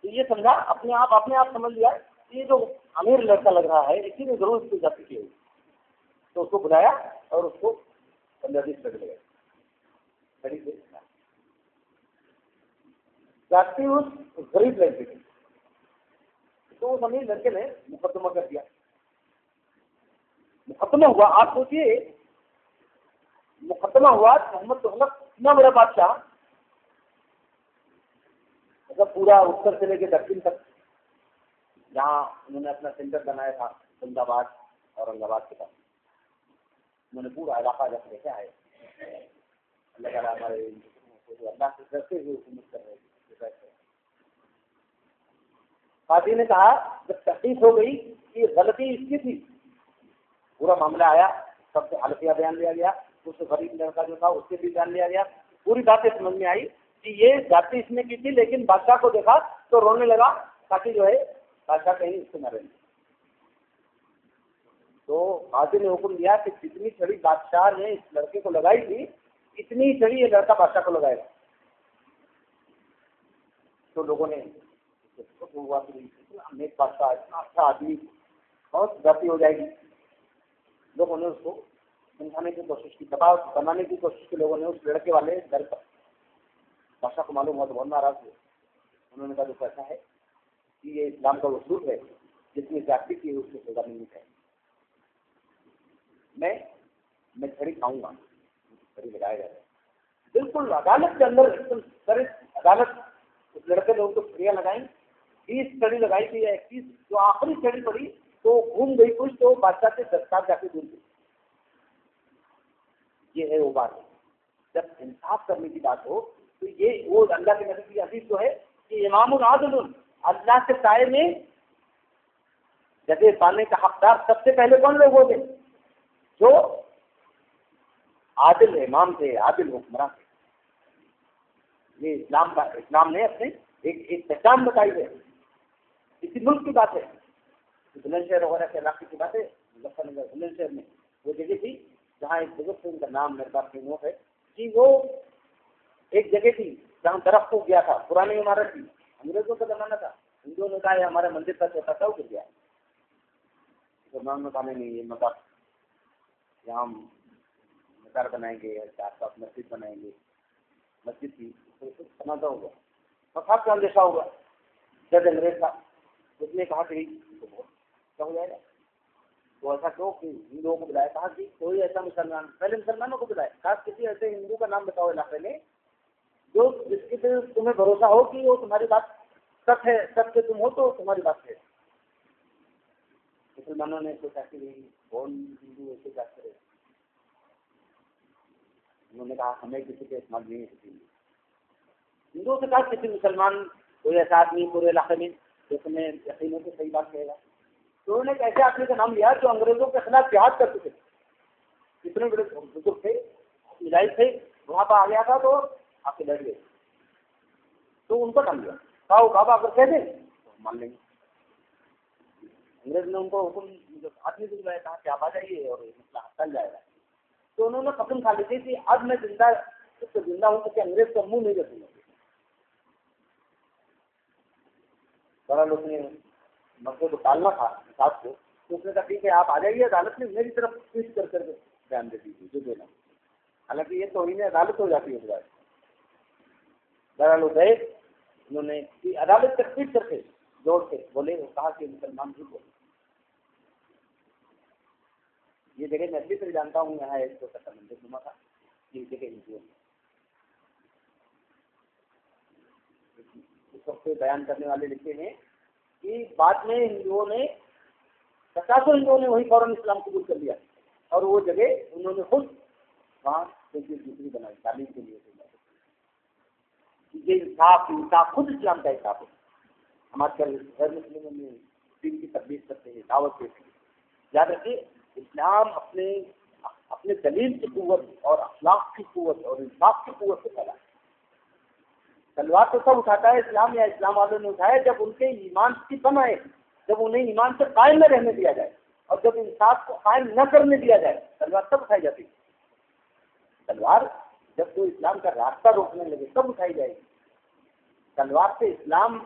تو یہ سمجھا اپنے آپ سمجھ لیا کہ یہ جو امیر لڑکا لگ رہا ہے اسی نے ضرور اس کی جاتی کی ہوئی. تو اس کو بلایا اور اس کو 15-20 لگ گئے کھڑی سے جاتی اس غریب لڑکے کی. تو اس امیر لڑکے نے مقدمہ کر دیا. مقدمہ ہوا آپ سوچیے مقدمہ ہوا محمد تغلق اتنا بڑا بادشاہ مطلب پورا اتر سے لے کے دکن تک جہاں انہوں نے اپنا سینٹر بنایا تھا احمد آباد اورنگ آباد کے پاس انہوں نے پورا علاقہ جب دیکھا ہے. اللہ تعالیٰ ہمارے اللہ سے ڈرتے ہوئے حکومت کر رہے تھے. قاضی نے کہا جب تحقیق ہو گئی کہ غلطی اس کی تھی پورا معاملہ آیا سب سے حلفیہ بیان لیا گیا اس غریب لڑکا جو تھا اس سے بھی بیان لیا گیا. پوری باتیں سمجھ میں آئی کہ یہ جاتی اس نے کی تھی لیکن بادشاہ کو دیکھا تو رونے لگا تاکہ جو ہے بادشاہ کہیں اس سے نہ رہے. تو قاضی نے حکم دیا کہ جتنی چھڑی بادشاہ نے اس لڑکے کو لگائی تھی اتنی چھڑی یہ لڑکا بادشاہ کو لگائے گا. تو لوگوں نے نیک بادشاہ اتنا اچھا آدمی بہت جاتی ہو جائے گی. لوگوں نے اس کو سمجھانے کی کوشش کی دباؤ بنانے کی کوشش کی. لوگوں نے اس لڑکے والے گھر پر بادشاہ کو معلوم ہوا تو بہت ناراض ہوئے. انہوں نے کہا جو ایسا ہے کہ یہ اسلام کا اصول ہے جس میں جاتی کی ہے اس کو سزا ملنی چاہیے. میں چھڑی کھاؤں گا چھڑی لگایا جائے بالکل عدالت کے اندر عدالت اس لڑکے نے ان کو چھڑیاں لگائیں 20 چھڑی لگائی تھی یا 21 جو آخری چھڑی پڑی تو گھوم گئی کچھ تو بادشاہ سے دستار جا کے دور گئی. یہ ہے وہ بات جب انصاف کرنے کی بات ہو تو یہ وہ اللہ کے نبی کی حدیث جو ہے کہ امام العادل اللہ کے سائے میں جگہ پانے کا حقدار سب سے پہلے کون لوگ ہوتے جو عادل امام تھے عادل حکمراں تھے. یہ اسلام نے اپنے ایک پہچان بتائی ہے. اسی ملک کی بات ہے بلند شہر وغیرہ کے علاقے کی بات ہے. مظفر نگر بلند شہر میں وہ جگہ تھی جہاں ایک بزرگ سے ان کا نام میرے پاس نوٹ ہے کہ وہ ایک جگہ تھی جہاں درخت ہو گیا تھا پرانی عمارت تھی انگریزوں کا زمانہ تھا. ہندوؤں نے کہا ہمارے مندر کا چھوٹا تھا وہ گر گیا. مسلمان نے کہا نہیں یہ مذہب یہاں مزار بنائیں گے آس پاس مسجد بنائیں گے. مسجد کی تنازع ہوگا فساد کا اندیشہ ہوگا. جج انگریز تھا اس نے کہا کہ تو بہت کیا ہو جائے گا. تو ایسا کیوں کہ ہندوؤں کو بلایا کہا کہ کوئی ایسا مسلمان پہلے مسلمانوں کو بلایا خاص کسی ایسے ہندو کا نام بتاؤ علاقے میں جو جس کی تمہیں بھروسہ ہو کہ وہ تمہاری بات سچ ہے سچ سے تم ہو تو تمہاری بات ہے. مسلمانوں نے سوچا کہ کون ہندو ایسے بات کرے. انہوں نے کہا ہمیں کسی کے استعمال نہیں ہے کسی ہندوؤں سے کہا کسی مسلمان کوئی ایسا آدمی پورے علاقے میں جو تمہیں یقین ہو کہ صحیح بات کہے گا. تو انہوں نے ایک ایسے آدمی کا نام لیا جو انگریزوں کے خلاف جہاد کر چکے تھے. اتنے بڑے بزرگ تھے مجاہد تھے وہاں پہ آ گیا تھا تو آپ کے لڑ گئے تو ان کو نام لیا کہا وہ بابا اگر کہہ دیں تو مان لیں گے. انگریز نے ان کو حکم آدمی سے بلایا کہا کہ آپ آ جائیے اور مسئلہ چل جائے گا. تو انہوں نے قسم کھا لی تھی کہ اب میں زندہ ہوں کہ انگریز کا منہ نہیں رکھوں گا. بڑا لوگ نے مسئلے کو ٹالنا تھا حساب کو تو اس نے کہا ٹھیک ہے آپ آ جائیے عدالت میں میری طرف سوئچ کر کے بیان دے دیجیے جو دینا. حالانکہ یہ توہین عدالت ہو جاتی ہے. بڑا لوگ گئے انہوں نے عدالت تک سوئچ کر کے جوڑ کے بولے وہ کہا کہ مسلمان جھوٹ بولے. یہ جگہ میں اچھی طرح جانتا ہوں یہاں ایک چھوٹا سا مندر نما تھا یہ جگہ ہندوؤں میں. اس وقت بیان کرنے والے لکھتے ہیں کہ بعد میں ہندوؤں نے 50 ہندوؤں نے وہی فوراً اسلام قبول کر لیا اور وہ جگہ انہوں نے خود وہاں کوئی دوسری بنائی تعلیم کے لیے. یہ انصاف خود اسلام کا انصاف ہے. ہمارے غیر مسلموں میں دین کی تبلیغ کرتے ہیں، دعوت دیتے ہیں. یاد رکھیے اسلام اپنے دلیل کی قوت اور اخلاق کی قوت اور انصاف کی قوت سے پھیلا ہے. تلوار تو سب اٹھاتا ہے اسلام یا اسلام والوں نے اٹھایا جب ان کے ایمان کی کم آئے، جب انہیں ایمان سے قائم نہ رہنے دیا جائے اور جب انصاف کو قائم نہ کرنے دیا جائے تلوار تب اٹھائی جاتی ہے. تلوار جب کوئی اسلام کا راستہ روکنے لگے تب اٹھائی جائے گی. تلوار سے اسلام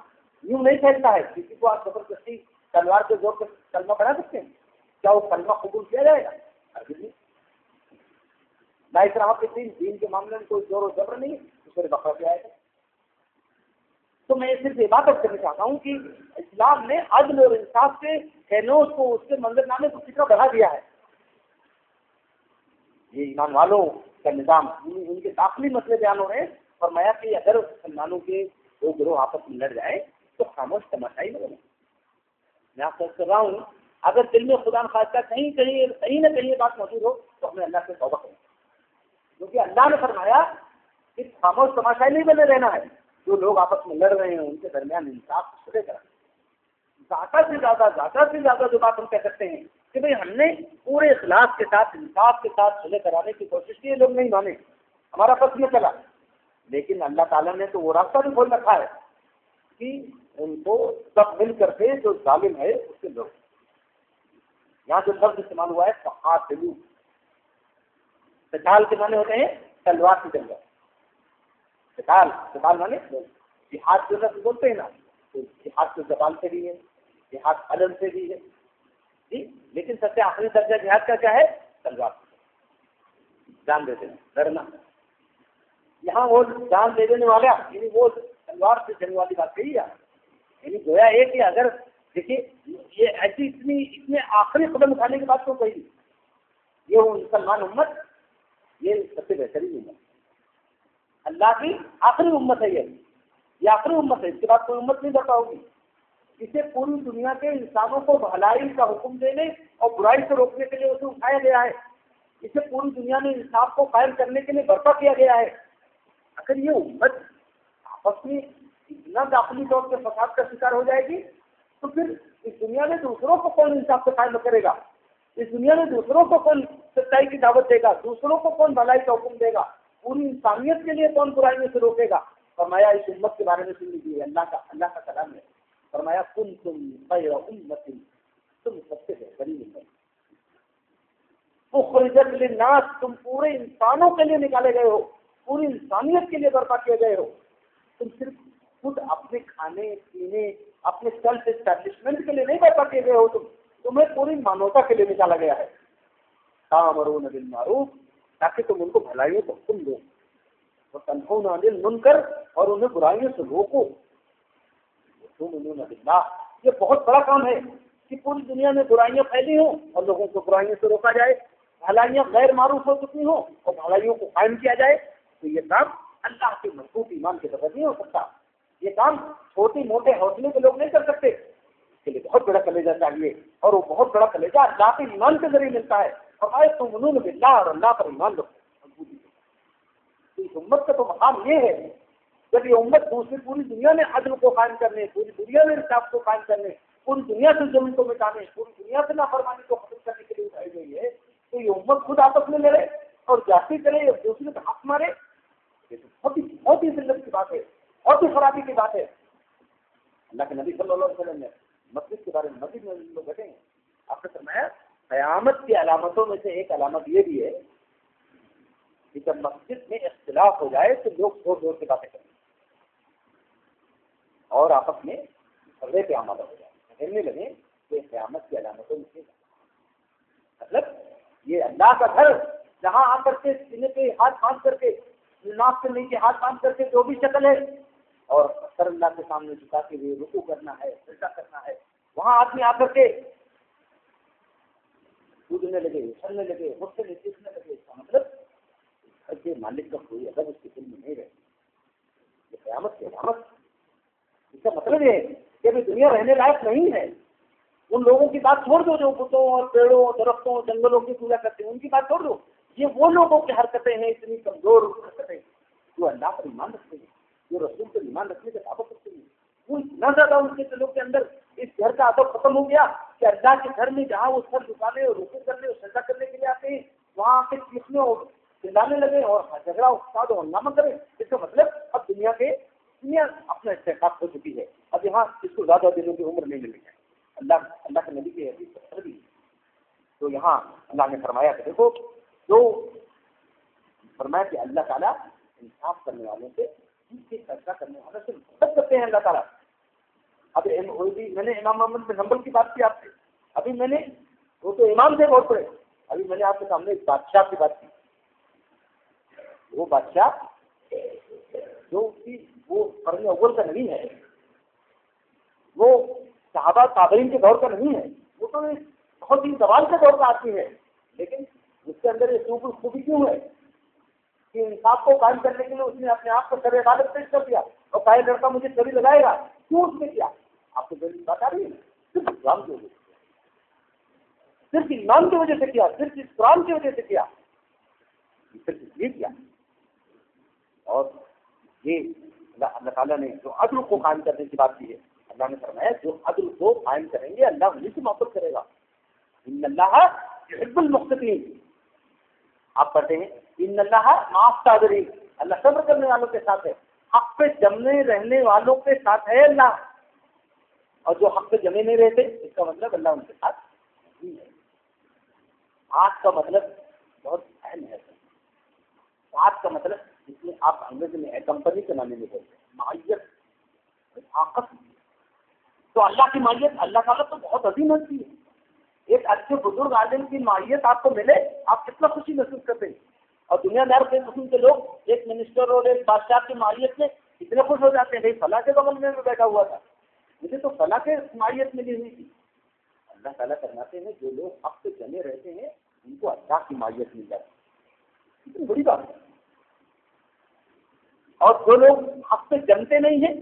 یوں نہیں پھیلتا ہے. کسی کو آپ زبردستی تلوار کے زور پر کلمہ پڑھا سکتے ہیں؟ کیا وہ کلمہ قبول کیا جائے گا؟ لا اکراہ فی الدین، دین کے معاملے میں کوئی زور و زبر نہیں ہے، اس پر بقا کیا آئے گا. تو میں صرف یہ بات کرنا چاہتا ہوں کہ اسلام نے عدل اور انصاف کے خینوز کو، اس کے منظر نامے کو کتنا بڑھا دیا ہے. یہ ایمان والوں کا نظام، ان کے داخلی مسئلے بیان ہو رہے ہیں. فرمایا کہ اگر مسلمانوں کے دو گروہ آپس میں لڑ جائیں تو خاموش تماشا ہی نہیں ہوگا. میں آپ کر رہا ہوں اگر دل میں خدا نخواستہ کہیں نہ کہیں یہ بات موجود ہو تو ہمیں اللہ سے توبہ کریں، کیونکہ اللہ نے فرمایا کہ خاموش تماشا ہی نہیں بنے رہنا ہے. جو لوگ آپس میں لڑ رہے ہیں ان کے درمیان انصاف صلح کریں. زیادہ سے زیادہ جو بات ہم کہہ سکتے ہیں کہ بھئی ہم نے پورے اخلاص کے ساتھ انصاف کے ساتھ صلح کرانے کی کوشش کی، لوگ نہیں مانے، ہمارا فرض میں چلا. لیکن اللہ تعالیٰ نے تو وہ راستہ بھی کھول رکھا ہے کہ ان کو سب مل کر کے جو ظالم ہے اس کے لوگ. یہاں جو لفظ استعمال ہوا ہے فقاتلو، قتال کے معنی ہوتے ہیں تلوار کی جنگ. قتال معنی جہاد جو لفظ بولتے ہیں نا، تو جہاد تو زبان سے بھی ہے، جہاد علم سے بھی ہے جی. لیکن سب سے آخری درجہ جہاد کا کیا ہے؟ تلوار، جان دے دینا، ڈرنا. یہاں وہ جان دے دینے والا یعنی وہ تلوار سے جنگ والی بات کہی ہے. یعنی گویا ہے کہ اگر دیکھیے یہ ایسی اتنے آخری قدم اٹھانے کے بعد تو کہی یہ مسلمان امت یہ سب سے بہترین امت اللہ کی آخری امت ہے. یہ آخری امت ہے، اس کے بعد کوئی امت نہیں برپا ہوگی. اسے پوری دنیا کے انسانوں کو بھلائی کا حکم دینے اور برائی سے روکنے کے لیے اسے اٹھایا گیا ہے. اسے پوری دنیا میں انصاف کو قائم کرنے کے لیے برپا کیا گیا ہے. اگر یہ امت آپس میں اتنا داخلی طور پہ فساد کا شکار ہو جائے گی تو پھر اس دنیا میں دوسروں کو کون انصاف سے قائم کرے گا؟ اس دنیا میں دوسروں کو کون سچائی کی دعوت دے گا؟ دوسروں کو کون بھلائی کا حکم دے گا؟ پوری انسانیت کے لیے کون برائیوں سے روکے گا؟ فرمایا اس امت کے بارے میں سن لیجیے، اللہ کا کلام ہے. فرمایا کنتم خیر امت، تم سب سے بہترین امت، اخرجت للناس، تم پورے انسانوں کے لیے نکالے گئے ہو، پوری انسانیت کے لیے برپا کیے گئے ہو. تم صرف خود اپنے کھانے پینے اپنے سیلف اسٹیبلشمنٹ کے لیے نہیں برپا کیے گئے ہو، تمہیں پوری مانوتا کے لیے نکالا گیا ہے. تأمرون بالمعروف، تاکہ تم ان کو بھلائیوں کو حکم دو، وتنہون عن المنکر، اور انہیں برائیوں سے روکو. تؤمنون باللہ، یہ بہت بڑا کام ہے کہ پوری دنیا میں برائیاں پھیلی ہوں اور لوگوں کو برائیوں سے روکا جائے، بھلائیاں غیر معروف ہو چکی ہوں اور بھلائیوں کو قائم کیا جائے. تو یہ کام اللہ کے مضبوط ایمان کے بغیر نہیں ہو سکتا. یہ کام چھوٹے موٹے حوصلے کے لوگ نہیں کر سکتے. اس کے لیے بہت بڑا کلیجہ چاہیے، اور وہ بہت بڑا کلیجہ اللہ کے ایمان کے ذریعے ملتا ہے. اور تؤمنون باللہ، اور اللہ پر ایمان رکھو. اس امت کا تو مقام یہ ہے جب یہ امت پوری دنیا میں عدل کو قائم کرنے، پوری دنیا میں انصاف کو قائم کرنے، پوری دنیا سے ظلم کو مٹانے، پوری دنیا سے نافرمانی کو ختم کرنے کے لیے اٹھائی گئی ہے، تو یہ امت خود آپس میں لڑے اور جاتی کرے ایک دوسرے کا حق مارے. یہ تو بہت ہی ذلت کی بات ہے، بہت ہی خرابی کی بات ہے. اللہ کے نبی صلی اللہ علیہ وسلم نے مسجد کے بارے میں مسجد میں لوگ بیٹھے ہیں، آپ نے فرمایا قیامت کی علامتوں میں سے ایک علامت یہ بھی ہے کہ جب مسجد میں اختلاف ہو جائے تو لوگ زور زور سے باتیں کریں اور آپس میں جھگڑے پہ آمادہ ہو جائے، کہنے لگے کہ قیامت کی علامتوں میں سے مطلب یہ اللہ کا گھر جہاں آ کر کے سینے پہ ہاتھ باندھ کر کے، ناک سے نیچے ہاتھ باندھ کر کے جو بھی شکل ہے اور سر اللہ کے سامنے جھکا کے ہوئے رکوع کرنا ہے، سجدہ کرنا ہے، وہاں آدمی آ کر کے کودنے لگے، اچھلنے لگے، غصے میں چیخنے لگے. اس کا مطلب گھر کے مالک کا کوئی ادب اس کے دل میں نہیں رہے. یہ قیامت کی علامت. اس کا مطلب یہ ہے کہ ابھی دنیا رہنے لائق نہیں ہے. ان لوگوں کی بات چھوڑ دو جو بتوں اور پیڑوں درختوں جنگلوں کی پوجا کرتے ہیں، ان کی بات چھوڑ دو. یہ وہ لوگوں کی حرکتیں ہیں، اتنی کمزور حرکتیں جو اللہ پر ایمان رکھتے ہیں، جو رسول پر ایمان رکھنے کا دعویٰ کرتے ہیں، وہ اتنا زیادہ ان کے دلوں کے اندر اس گھر کا ادب ختم ہو گیا کہ اللہ کے گھر میں جہاں وہ سر جھکانے اور رکوع کرنے اور سجدہ کرنے کے لیے آتے ہیں وہاں آ کے چیخنے اور چلانے لگے اور جھگڑا استاد اور ہنگامہ کرے. اس کا مطلب اب دنیا اپنا استحقاق ہو چکی ہے، اب یہاں اس کو زیادہ دنوں کی عمر نہیں ملے گی. اللہ کے نبی کے حدیث بھی تو یہاں اللہ نے فرمایا کہ دیکھو جو فرمایا کہ اللہ تعالیٰ انصاف کرنے والوں سے فیصلہ کرنے والوں سے محبت کرتے ہیں. اللہ تعالیٰ اب میں نے امام محمد بن حنبل کی بات کی آپ سے، ابھی میں نے وہ تو امام تھے بہت بڑے، ابھی میں نے آپ کے سامنے ایک بادشاہ کی بات کی. وہ بادشاہ جو وہ قرن اول کا نہیں ہے، وہ صحابہ تابعین کے دور کا نہیں ہے، وہ تو بہت ہی سوال کے دور کا آتی ہے، لیکن اس کے اندر یہ خوبی کیوں ہے کہ انصاف کو قائم کرنے کے لیے اس نے اپنے آپ کو سر عدالت پیش کر دیا اور کہا لڑکا مجھے چوری لگائے گا. کیوں اس نے کیا؟ آپ کو بات آ رہی ہے؟ صرف اسلام کی وجہ سے، صرف ایمان کی وجہ سے کیا، صرف اس قرآن کی وجہ سے کیا، صرف اس لیے کیا. اور یہ اللہ تعالیٰ نے جو عدل کو قائم کرنے کی بات کی ہے، اللہ نے فرمایا جو عدل کو قائم کریں گے اللہ انہیں سے محبت کرے گا. ان اللہ یحب المقسطین. آپ پڑھتے ہیں ان اللہ مع الصابرین، اللہ صبر کرنے والوں کے ساتھ ہے. حق پہ جمے رہنے والوں کے ساتھ ہے اللہ، اور جو حق پہ جمے نہیں رہتے اس کا مطلب اللہ ان کے ساتھ نہیں ہے. آج کا مطلب بہت اہم ہے. آج کا مطلب جس میں آپ انگریزی میں کمپنی کے معنی میں بولتے ہیں معیت، طاقت. تو اللہ کی معیت اللہ تعالیٰ تو بہت عظیم ہوتی ہے. ایک اچھے بزرگ عالم کی معیت آپ کو ملے آپ کتنا خوشی محسوس کرتے ہیں. اور دنیا دار کے قسم کے لوگ ایک منسٹر اور ایک بادشاہ کی معیت میں اتنے خوش ہو جاتے ہیں. فلاں کے بغل میں بیٹھا ہوا تھا، مجھے تو فلاں کے معیت ملی ہوئی تھی. اللہ تعالیٰ فرماتے ہیں جو لوگ حق سے جمے رہتے ہیں ان کو اللہ کی معیت مل جاتی ہے. اتنی بڑی بات ہے. اور جو لوگ حق سے جمتے نہیں ہیں،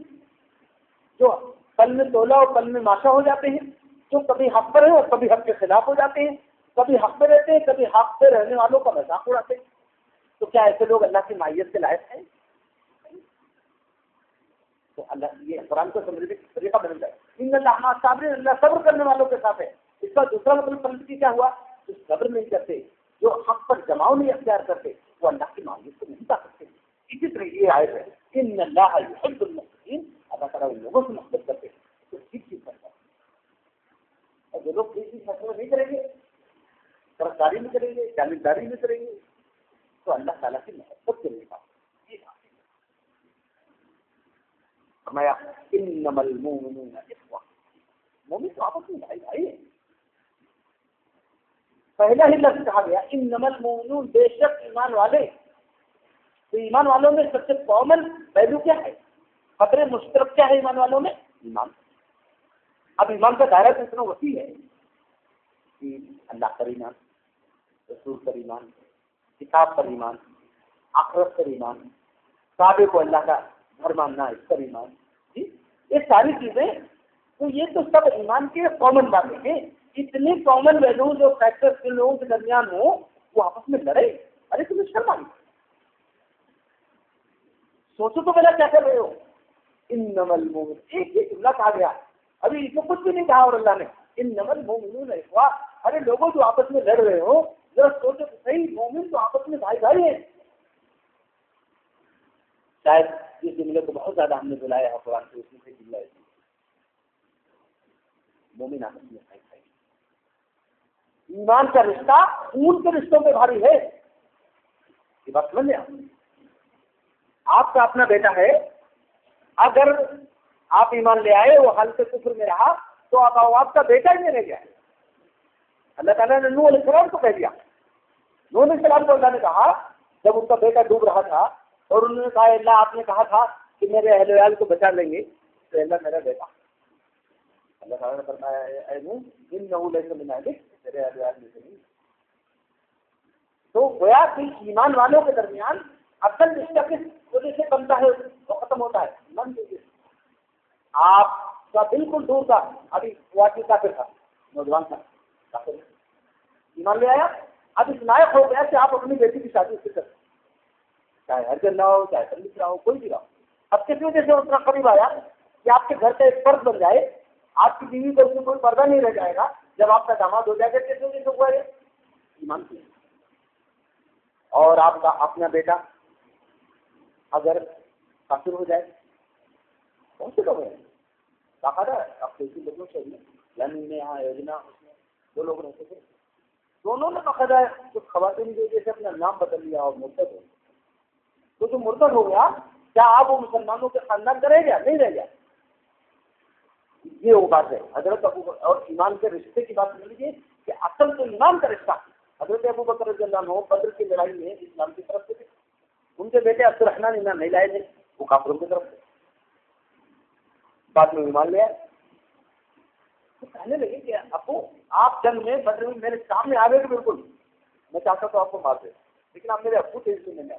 جو کل میں تولا اور کل میں ماشا ہو جاتے ہیں، جو کبھی حق پر ہیں اور کبھی حق کے خلاف ہو جاتے ہیں، کبھی حق پہ رہتے ہیں کبھی حق پہ رہنے والوں کا مذاق اڑاتے ہیں، تو کیا ایسے لوگ اللہ کی معیت کے لائق ہیں؟ تو اللہ یہ قرآن کو سمجھنے کا طریقہ بدل جائے. ان اللہ مع الصابرین، اللہ صبر کرنے والوں کے ساتھ ہے. اس کا دوسرا مطلب سمجھ کے کیا ہوا؟ جو صبر نہیں کرتے، جو حق پر جماؤ نہیں اختیار کرتے، وہ اللہ کی معیت کو نہیں پا سکتے. اسی طرح یہ آیت ہے ان اللہ یحب المقسطین، اللہ تعالیٰ ان لوگوں سے محبت کرتے ہیں تو ٹھیک چیز کرتا ہے. اور جو لوگ ٹھیک چیز فیصلہ نہیں کریں گے، طرفداری میں کریں گے، جانبداری میں کریں گے، تو اللہ تعالیٰ کی محبت کے لیے فرمایا انما المؤمنون اخوہ. مومن تو آپس میں بھائی بھائی ہیں. پہلا ہی لفظ کہا گیا انما المؤمنون، بے شک ایمان والے. تو ایمان والوں میں سب سے کامن پہلو کیا ہے؟ خطرے مشترک کیا ہے ایمان والوں میں؟ ایمان. اب ایمان کا دائرہ تو اتنا وسیع ہے کہ اللہ پر ایمان، رسول پر ایمان، کتاب پر ایمان، آخرت پر ایمان، کعبے کو اللہ کا گھر ماننا، اس پر ایمان. جی یہ ساری چیزیں تو یہ تو سب ایمان کے کامن باتیں ہیں. اتنی کامن ویلوز اور فیکٹرز کے لوگوں کے درمیان ہو وہ آپس میں لڑے، ارے تمہیں شرم آئی؟ سوچو تو پہلا کیا کر رہے ہو. انما المؤمنون، ایک ہی جملہ کہا گیا، ابھی اس کو کچھ بھی نہیں کہا اور اللہ نے انما المؤمنون اخوہ. ارے لوگوں جو آپس میں لڑ رہے ہو ذرا سوچو تو صحیح، مومن تو آپس میں بھائی بھائی ہیں. شاید اس جملے کو بہت زیادہ ہم نے بلایا ہے قرآن کے، اس میں سے جملہ ہے مومن آپس میں بھائی بھائی. ایمان کا رشتہ خون کے رشتوں پہ بھاری ہے. یہ بات سمجھ لیں. آپ کا اپنا بیٹا ہے، اگر آپ ایمان لے آئے وہ حالت کفر میں رہا تو آپ کا بیٹا ہی نہیں رہ گیا. اللہ تعالیٰ نے نوح علیہ السلام کو کہہ دیا. نوح علیہ السلام کو اللہ نے کہا جب ان کا بیٹا ڈوب رہا تھا اور انہوں نے کہا اللہ آپ نے کہا تھا کہ میرے اہل ویال کو بچا لیں گے، تو اللہ میرا بیٹا. اللہ تعالیٰ نے فرمایا اے نوح انہ لیس من اہلک، میرے اہل ویال میں سے نہیں. تو گویا کہ ایمان والوں کے درمیان اصل رشتہ کس وجہ سے بنتا ہے وہ ختم ہوتا ہے؟ ایمان کی وجہ سے. آپ کا بالکل دور تھا، ابھی واقعی کافر تھا، نوجوان تھا، کافر ایمان لے آیا، اب اس لائق ہو گیا کہ آپ اپنی بیٹی کی شادی اس سے کریں، چاہے ہر جن رہا ہو، چاہے پنڈت رہا ہو، کوئی بھی رہا ہو. اب کس وجہ سے اتنا قریب آیا کہ آپ کے گھر کا ایک فرد بن جائے، آپ کی بیوی کو اس میں کوئی پردہ نہیں رہ جائے گا جب آپ کا داماد ہو جائے گا. کس وجہ سے ہوا ہے؟ ایمان کی. اور آپ کا اپنا بیٹا اگر کافر ہو جائے، کون سے لوگ ہیں باقاعدہ آپ کو اسی لوگوں سے یعنی میں یہاں یوجنا اس میں 2 لوگ رہتے تھے، دونوں نے باقاعدہ کچھ خواتین کی وجہ سے اپنا نام بدل لیا اور مرتد ہو. تو جو مرتد ہو گیا، کیا آپ وہ مسلمانوں کے خاندان کا رہ گیا؟ نہیں رہ گیا. یہ وہ بات ہے. حضرت ابو اور ایمان کے رشتے کی بات کر لیجیے کہ اصل تو ایمان کا رشتہ. حضرت ابو بکر رضی اللہ عنہ بدر کی لڑائی میں اسلام کی طرف سے تھے، ان کے بیٹے عبد الرحمن ایمان نہیں لائے تھے، وہ کافروں کی طرف سے. بعد میں ایمان لے آئے. تو کہنے لگے کہ ابو آپ جنگ میں بدر میں میرے سامنے آ گئے. بالکل میں چاہتا تو آپ کو مار دے، لیکن آپ میرے ابو تھے اس لیے میں نے.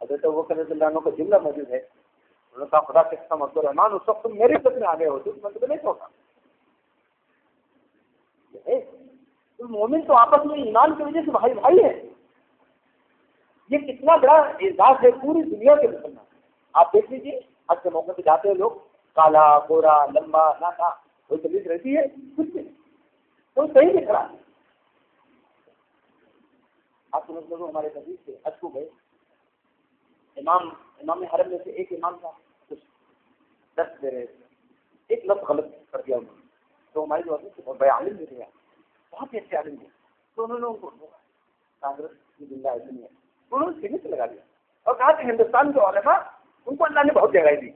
حضرت ابو بکر رضی اللہ عنہ کا جملہ موجود ہے، انہوں نے کہا خدا کے قسم عبد الرحمن اس وقت تم میری خدمت میں آ گئے ہو، میں تو نہیں چھوڑا. مومن تو آپس میں ایمان کی وجہ سے بھائی بھائی ہے. یہ کتنا بڑا اعزاز ہے پوری دنیا کے مسلمان. آپ دیکھ لیجیے حج کے موقع پہ جاتے ہیں لوگ، کالا گورا لمبا ناٹا کوئی تمیز رہتی ہے؟ کچھ نہیں، کوئی صحیح دکھ رہا. آپ سمجھ لو ہمارے نزدیک سے حج کو گئے، امام حرم میں سے ایک امام تھا، کچھ درس دے رہے تھے، ایک لفظ غلط کر دیا انہوں نے، تو ہماری جو حضرت بڑے عالم بھی تھے، بہت ہی اچھے عالم تھے، تو انہوں نے ان کو کانگریس کی زندہ ایسے ہے انہوں نے سینے سے لگا دیا اور کہا کہ ہندوستان کے علماء ان کو اللہ نے بہت جگہ دی.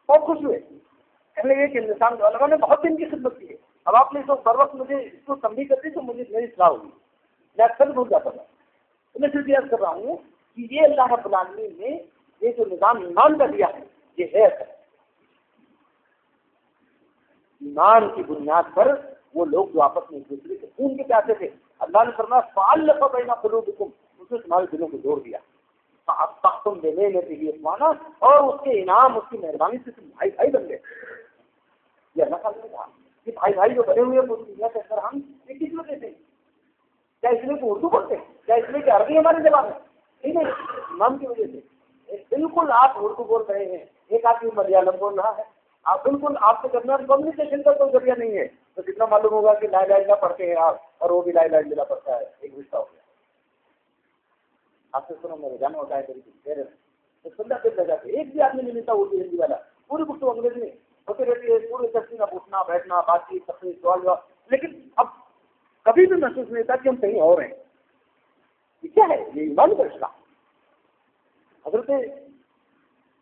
بہت خوش ہوئے، کہنے لگے کہ ہندوستان کے علماء نے بہت دن کی خدمت کی ہے. اب آپ نے بر وقت مجھے اس کو تنبیہ کرتی تو مجھے میری اصلاح ہوگی. میں اکثر بھول جاتا تھا، تو میں صرف یاد کر رہا ہوں کہ یہ اللہ رب العالمین نے یہ جو نظام ایمان کا دیا ہے یہ ہے اثر. ایمان کی بنیاد پر وہ لوگ جو آپس میں ایک دوسرے کے خون کے پیاسے تھے، اللہ نے فرمایا فَأَلَّفَ بَيْنَ قُلُوبِكُمْ، اس نے تمہارے دلوں کو جوڑ دیا. تم دینے لیتے ہی مانا اور اس کے انعام اس کی مہربانی سے تم بھائی بھائی بن گئے. یہ اللہ تعالیٰ نے کہا کہ بھائی بھائی جو بنے ہوئے پوری دنیا کے اندر ہم یہ کس لیے دیتے ہیں؟ کیا اس لیے کہ اردو پڑھتے ہیں؟ کیا اس لیے کہ عربی ہماری زبان ہے؟ نہیں، ایمان کی وجہ سے. بالکل آپ اردو بول رہے ہیں، ایک آدمی ملیالم بول رہا ہے، آپ بالکل آپ کے درمیان کمیونیکیشن کا کوئی ذریعہ نہیں ہے، تو کتنا معلوم ہوگا کہ لا الہ الا اللہ پڑھتے ہیں آپ اور وہ بھی لا الہ الا اللہ پڑھتا ہے، ایک رشتہ ہو گیا. آپ سے سنو میرے جانا ہوتا ہے تو سننا پھر لگا کہ ایک بھی آدمی نہیں ملتا اردو ہندی والا، پوری گفتگو انگریزی میں ہوتی رہتی ہے، پورے تفصیل اٹھنا بیٹھنا بات چیت تفریح سوال جواب، لیکن اب کبھی بھی محسوس نہیں ہوتا کہ ہم کہیں اور ہیں. یہ کیا ہے؟ یہ ایمان کا رشتہ.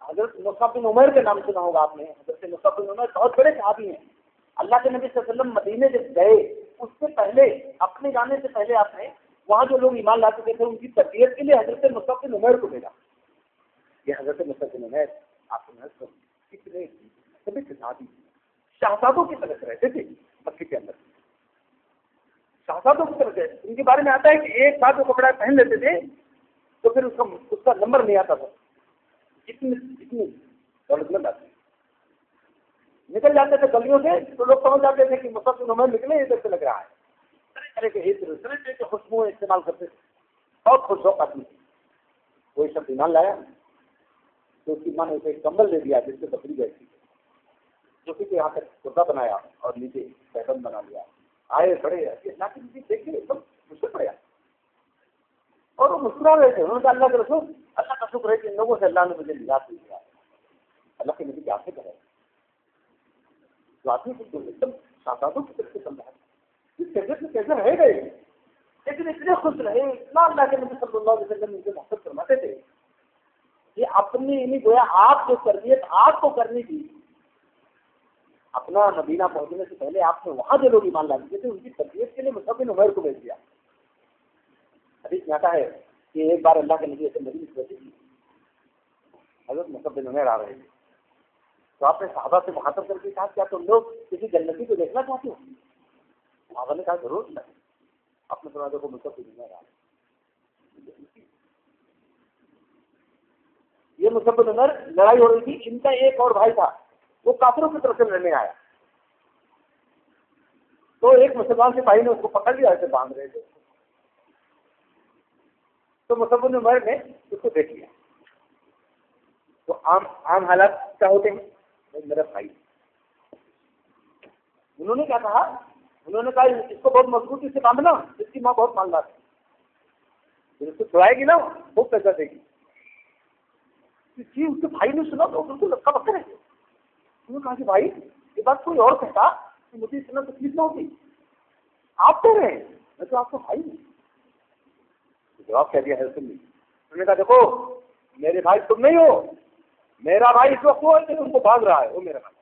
حضرت مصعب بن عمیر کے نام سنا ہوگا آپ نے. حضرت مصعب بن عمیر بہت بڑے صحابی ہیں. اللہ کے نبی صلی اللہ علیہ وسلم مدینے جب گئے اس سے پہلے، اپنے جانے سے پہلے آپ نے وہاں جو لوگ ایمان لا چکے تھے ان کی تربیت کے لیے حضرت مصعب بن عمیر کو بھیجا. یہ حضرت مصعب بن عمیر آپ کو کتنے سبھی صحابی شہزادوں کی طرح رہتے تھے مکے کے اندر. شہزادوں کی طرح ان کے بارے میں آتا ہے کہ ایک بار جو کپڑا پہن لیتے تھے تو پھر اس کا نمبر نہیں آتا تھا. جتنی دولت مند آتی نکل جاتے تھے گلیوں سے تو لوگ سمجھ جاتے تھے کہ مصعب بن عمیر نکلے ادھر سے لگ رہا ہے. طرح کے طرح کے خوشبوئیں استعمال کرتے تھے. بہت خوش شوق آدمی. کوئی شخص ایمان لایا تو اس کی ماں نے اسے ایک کمبل دے دیا جس سے بکری گئی تھی، جو کہ یہاں تک کرتا بنایا اور نیچے پیغام بنا لیا. آئے بڑے اللہ کی چیز دیکھ کے سب مشکل پڑے اور وہ مسکرا رہے تھے. انہوں نے کہا اللہ کے رسول اللہ کا شکر ہے کہ ان لوگوں سے اللہ نے مجھے نجات دی دیا. اللہ کے نبی کیا سے کرے جو آدمی کو ایک دم شہزادوں کی طرف سے سمجھا اس کیسے سے کیسے رہ گئے، لیکن اتنے خوش رہے، اتنا اللہ کے نبی صلی اللہ علیہ وسلم ان سے محبت فرماتے تھے. یہ اپنی نہیں گویا آپ جو تربیت آپ کو کرنی تھی، اپنا مدینہ پہنچنے سے پہلے آپ نے وہاں جو لوگ ایمان لا دیے تھے ان کی تربیت کے لیے مصعب بن عمیر کو بھیج دیا. حدیث میں آتا ہے کہ ایک بار اللہ کے نبی ایسے مجلس بیٹھی تھی، حضرت مصعب بن عمیر آ رہے تھے تو آپ نے صحابہ سے مخاطب کر کے کہا کیا تم لوگ کسی جنتی کو دیکھنا چاہتے ہو؟ صحابہ نے کہا ضرور نہیں. آپ نے سنا دیکھو مصعب بن عمیر آ رہے. یہ مصعب بن عمیر لڑائی ہو رہی تھی، ان کا ایک اور بھائی تھا وہ کافروں کی طرف سے لڑنے آیا تو ایک مسلمان سپاہی نے اس کو پکڑ لیا، ایسے باندھ رہے تھے. تو مصعب بن عمیر نے اس کو دیکھ لیا. تو عام حالات کیا ہوتے ہیں؟ میرا بھائی. انہوں نے کیا کہا؟ انہوں نے کہا اس کو بہت مضبوطی سے باندھنا، اس کی ماں بہت مالدار ہے، پھر اس کو چھڑائے گی نا خوب پیسہ دے گی. جی اس کے بھائی نے سنا تو بالکل لکا بکا رہ گیا. انہوں نے کہا کہ بھائی یہ بات کوئی اور کہتا کہ مجھے اتنا تکلیف نہ ہوتی، آپ کہہ رہے ہیں میں تو آپ کو بھائی ہوں. جواب کہہ دیا ہے تم نے. انہوں نے کہا دیکھو میرے بھائی تم نہیں ہو، میرا بھائی اس وقت وہ ان کو بھاگ رہا ہے، وہ میرا بھائی.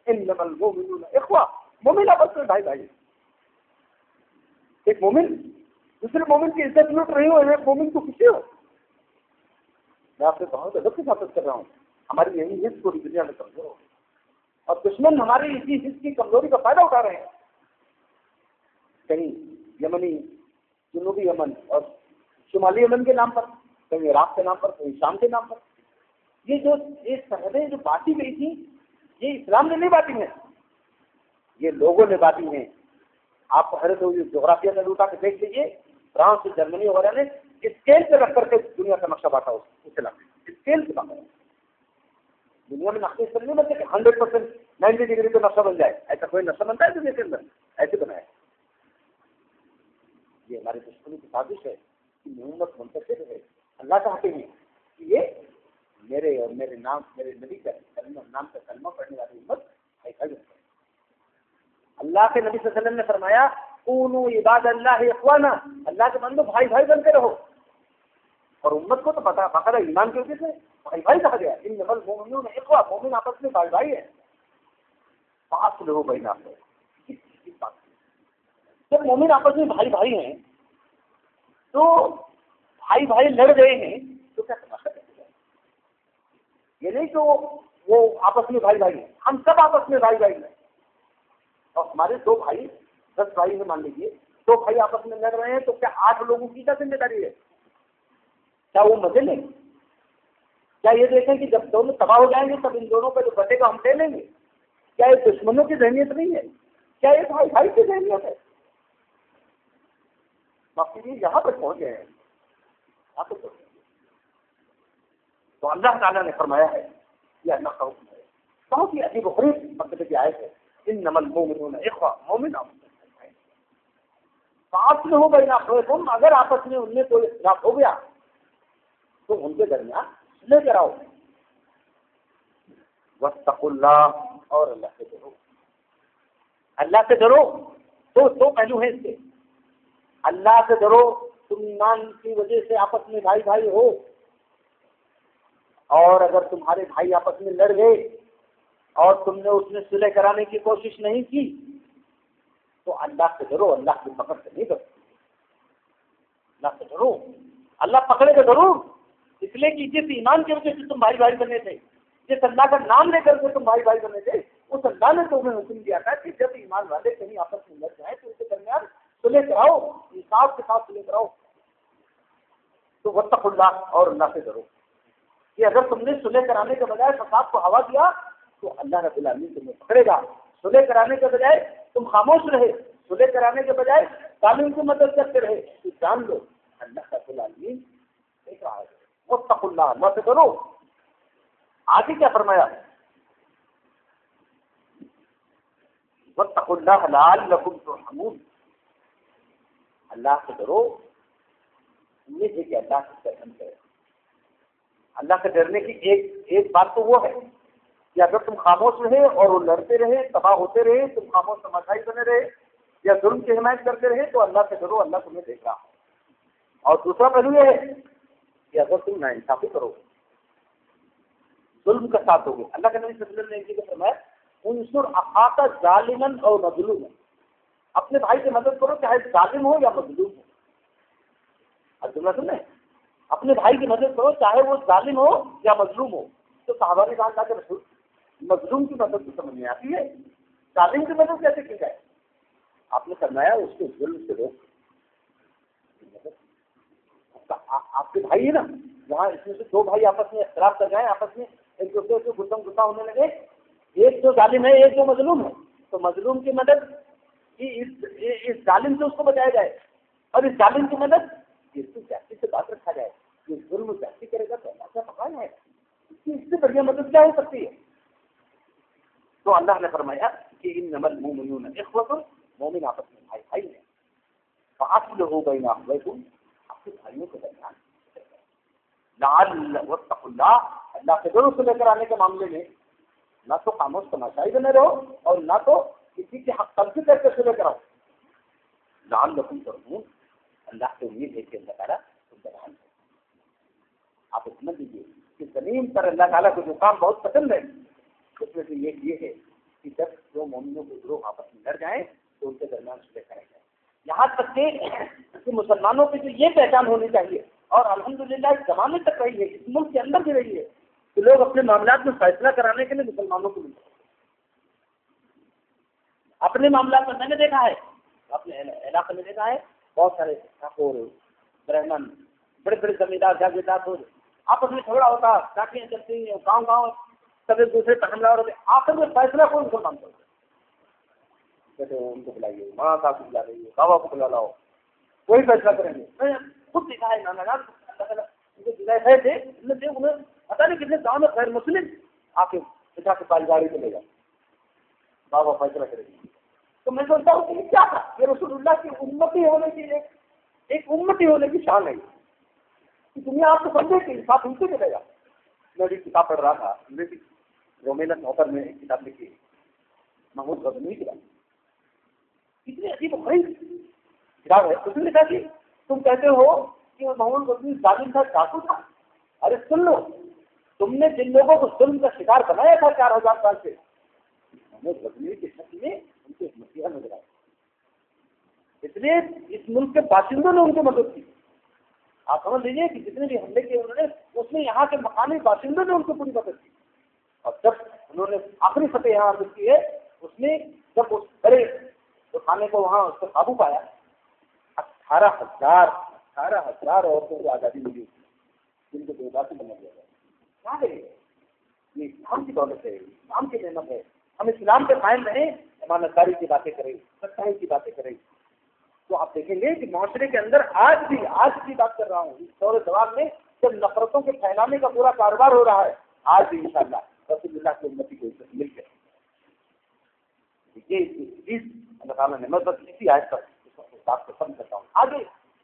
انما المؤمنون اخوہ، مومن آپس میں بھائی بھائی. ایک مومن دوسرے مومن کی عزت لوٹ رہی ہو، ایک مومن کو خوشی ہو. میں آپ سے بہت ادب کی بات کر رہا ہوں. ہماری یہی حص پوری دنیا میں کمزور ہو اور دشمن ہماری اسی حص کی کمزوری کا فائدہ اٹھا رہے ہیں. کہیں یمنی جنوبی یمن اور شمالی یمن کے نام پر، کہیں عراق کے نام پر، کہیں شام کے نام پر. یہ سرحدیں جو بانٹی گئی تھی یہ اسلام نے نہیں بانٹی ہیں، یہ لوگوں نے بانٹی ہیں. آپ کو حیرت ہوگی جغرافیہ میں لوٹا کے دیکھ لیجیے، فرانس جرمنی وغیرہ نے اسکیل پہ رکھ کر کے دنیا کا نقشہ بانٹا اس علاقے اسکیل پہ بانٹا. دنیا میں نقشے اس طرح نہیں بنتے کہ 100% 90 ڈگری پہ نقشہ بن جائے. ایسا کوئی نقشہ بنتا ہے دنیا کے اندر؟ ایسے بنایا. یہ ہمارے دشمنی کی سازش ہے کہ محمد منتشر ہے. اللہ چاہتے ہیں کہ یہ میرے اور میرے نبی کا نام کا کلمہ پڑھنے والی امت ایسا ہی ہے. اللہ کے نبی صلی اللہ علیہ وسلم نے فرمایا کونوا عباد اللہ اخوانا، اللہ کے بندو بھائی بھائی بنتے رہو. اور امت کو تو پتا باقاعدہ ایمان کی وجہ سے بھائی بھائی کہا گیا. انما المؤمنون اخوہ، مومن آپس میں بھائی بھائی ہیں. فاصلحوا بین اخویکم. جب مومن آپس میں بھائی بھائی ہیں تو بھائی بھائی لڑ گئے ہیں تو کیا کرنا ہے؟ یہ نہیں کہ وہ آپس میں بھائی بھائی ہیں، ہم سب آپس میں بھائی بھائی ہیں. اور ہمارے 2 بھائی 10 بھائی ہیں مان لیجیے، 2 بھائی آپس میں لڑ رہے ہیں تو کیا 8 لوگوں کی کیا ذمہ داری ہے؟ کیا وہ مزے لیں گے؟ کیا یہ دیکھیں کہ جب دونوں تباہ ہو جائیں گے تب ان دونوں پہ جو بٹے گا ہم لے لیں گے؟ کیا یہ دشمنوں کی ذہنیت نہیں ہے؟ کیا یہ بھائی بھائی کی ذہنیت ہے؟ باقی یہاں پہ پہنچ گئے ہیں. تو اللہ تعالیٰ نے فرمایا ہے یہ اللہ کا حکم ہے. بہت ہی عجیب و غریب مقصد کی آیت ہے. انما المؤمنون اخوہ، مومن آپس میں فاصلحوا بین اخویکم. اگر آپس میں ان میں کوئی اختلاف ہو گیا تو ان کے درمیان لے کر آؤ. واتقوا اللہ، اور اللہ سے ڈرو. اللہ سے ڈرو. دو پہلو ہیں اس کے. اللہ سے ڈرو، تم ایمان کی وجہ سے آپس میں بھائی بھائی ہو، اور اگر تمہارے بھائی آپس میں لڑ گئے اور تم نے اس میں صلح کرانے کی کوشش نہیں کی تو اللہ سے ڈرو. اللہ کی پکڑ سے نہیں ڈرو. اللہ سے ڈرو. اللہ پکڑے گا ضرور، اس لیے کہ جس ایمان کی وجہ سے تم بھائی بھائی بنے تھے، جس اللہ کا نام لے کر کے تم بھائی بھائی بنے تھے، اس اللہ نے تمہیں حکم دیا تھا کہ جب ایمان والے کہیں آپس میں لڑ جائیں تو اس کے درمیان صلح کراؤ، انصاف کے ساتھ صلح کراؤ. تو واتقوا اللہ، اور اللہ سے ڈرو کہ اگر تم نے صلح کرانے کے بجائے فساد کو ہوا دیا تو اللہ رب العالمین تمہیں پکڑے گا. صلح کرانے کے بجائے تم خاموش رہے، صلح کرانے کے بجائے تعلیم کی مدد کرتے رہے، تو جان لو اللہ رب العالمین دیکھ رہا ہے. واتقوا اللہ، اللہ سے ڈرو. آگے کیا فرمایا؟ واتقوا اللہ لعلکم ترحمون. اللہ سے ڈرو، یہ ہے کہ اللہ سے رحم کرے. اللہ سے ڈرنے کی ایک بات تو وہ ہے کہ اگر تم خاموش رہے اور وہ لڑتے رہے، تباہ ہوتے رہے، تم خاموش تماشائی بنے رہے یا ظلم کی حمایت کرتے رہے تو اللہ سے ڈرو، اللہ تمہیں دیکھ رہا ہے. اور دوسرا پہلو یہ ہے کہ اگر تم ناانصافی کرو، ظلم کا ساتھ ہوگے. اللہ کے نبی صلی اللہ علیہ وسلم نے ایک جگہ فرمایا انصر اخاک ظالما او مظلوما. اپنے بھائی کی مدد کرو چاہے ظالم ہو یا مظلوم ہو. اب جملہ سن لیں، اپنے بھائی کی مدد کرو چاہے وہ ظالم ہو یا مظلوم ہو. تو صحابہ نے کہا اللہ کے رسول مظلوم کی مدد تو سمجھ میں آتی ہے، ظالم کی مدد کیسے کی جائے؟ آپ نے فرمایا اس کے ظلم سے روک. آپ کے بھائی ہے نا، وہاں اس میں سے 2 بھائی آپس میں اختلاف کر گئے، آپس میں ایک دوسرے سے گتم گتا ہونے لگے، ایک جو ظالم ہے ایک جو مظلوم ہے، تو مظلوم کی مدد اس ظالم سے اس کو بچایا جائے اور اس ظالم کی مدد یہ تو جاتی سے بات رکھا جائے، یہ ظلم جاتی کرے گا تو اللہ کا پکان ہے، اس سے بڑھیا مدد کیا ہو سکتی ہے؟ تو اللہ نے فرمایا کہ انما المؤمنون اخوۃ، مومن آپس میں بھائی بھائی ہیں، فاصلحوا بین اخویکم، آپ کے بھائیوں کے درمیان لعل واتقوا اللہ، اللہ سے ڈرو سے لے کر آنے کے معاملے میں نہ تو خاموش تماشائی بنے رہو اور نہ تو کسی کے حق تلفی کر کے سلے کراؤ، لعلکم ترحمون، اللہ سے امید ہے کہ اللہ تعالیٰ تم پر رحم ہے۔ آپ سمجھ لیجیے کہ زمین پر اللہ تعالیٰ کو جو کام بہت پسند ہے اس میں سے یہ ہے کہ جب جو مومنوں کے گروہ آپس میں لڑ جائیں تو ان کے درمیان صلح کرے جائے، یہاں تک کہ مسلمانوں کی جو یہ پہچان ہونی چاہیے اور الحمدللہ اس زمانے تک رہی ہے، اس ملک کے اندر بھی رہی ہے کہ لوگ اپنے معاملات میں فیصلہ کرانے کے لیے مسلمانوں کو ملتے ہیں۔ اپنے معاملات میں نے دیکھا ہے، اپنے علاقے میں دیکھا ہے، بہت سارے ٹھاکر برہمن بڑے بڑے زمیندار جاگیردار ہو آپس میں جھگڑا ہوتا، چاٹیاں چلتی ہیں، گاؤں گاؤں سب ایک دوسرے پر حملہ ہوتے، آخر میں فیصلہ کوئی مسلمان کرتے کہتے ہیں ان کو بلائیے، ماں صاحب کو بلا رہی ہے، بابا کو بلا لاؤ، وہی فیصلہ کریں گے۔ میں خود دیکھا ہے نانا جان تھے، انہیں پتا نہیں کتنے گاؤں میں غیر مسلم آ کے پتا کے پاس گاڑی کو لے جائے، بابا فیصلہ کرے گی۔ تو میں سوچتا ہوں کہ یہ کیا تھا؟ یہ رسول اللہ کی امتی ہونے کی ایک امتی ہونے کی شان ہے کہ دنیا آپ کو سمجھے کہ انصاف ان سے چلے گا۔ میں بھی کتاب پڑھ رہا تھا، انگریزی رومیلا نوکر میں ایک کتاب لکھی محمود غزنوی کی بات، کتنی عجیب و غریب کتاب ہے۔ اس نے لکھا کہ تم کہتے ہو کہ محمود غزنوی ظالم تھا، ڈاکو تھا، ارے سن لو، تم نے جن لوگوں کو ظلم کا شکار بنایا تھا 4000 سال سے، محمود غزنوی کی شکل میں ان کے مسیحا نظر آئے، اس لیے اس ملک کے باشندوں نے ان کی مدد کی۔ آپ سمجھ لیجیے کہ جتنے بھی حملے کیے انہوں نے، اس میں یہاں کے مقامی باشندوں نے ان کو پوری مدد کی، اور جب انہوں نے آخری فتح یہاں حاصل کی ہے اس میں جب اس بڑے کھانے کو وہاں اس کو قابو پایا، 18,000 عورتوں کو آزادی ملی، جن کو بےباسی بنا دیا گیا۔ کیا ہے یہ؟ اسلام کی دولت ہے، اسلام کی نعمت ہے، ہم اسلام کے قائم رہیں، امانت داری کی باتیں کریں، سچائی کی باتیں کریں، تو آپ دیکھیں گے کہ معاشرے کے اندر آج کی بات کر رہا ہوں، اس دور جواب میں جب نفرتوں کے پھیلانے کا پورا کاروبار ہو رہا ہے، آج بھی انشاءاللہ رسول اللہ کی امتی کو عزت مل گئی۔ یہ اللہ تعالیٰ نے، میں بس اسی آیت پر اس بات کو ختم کرتا ہوں۔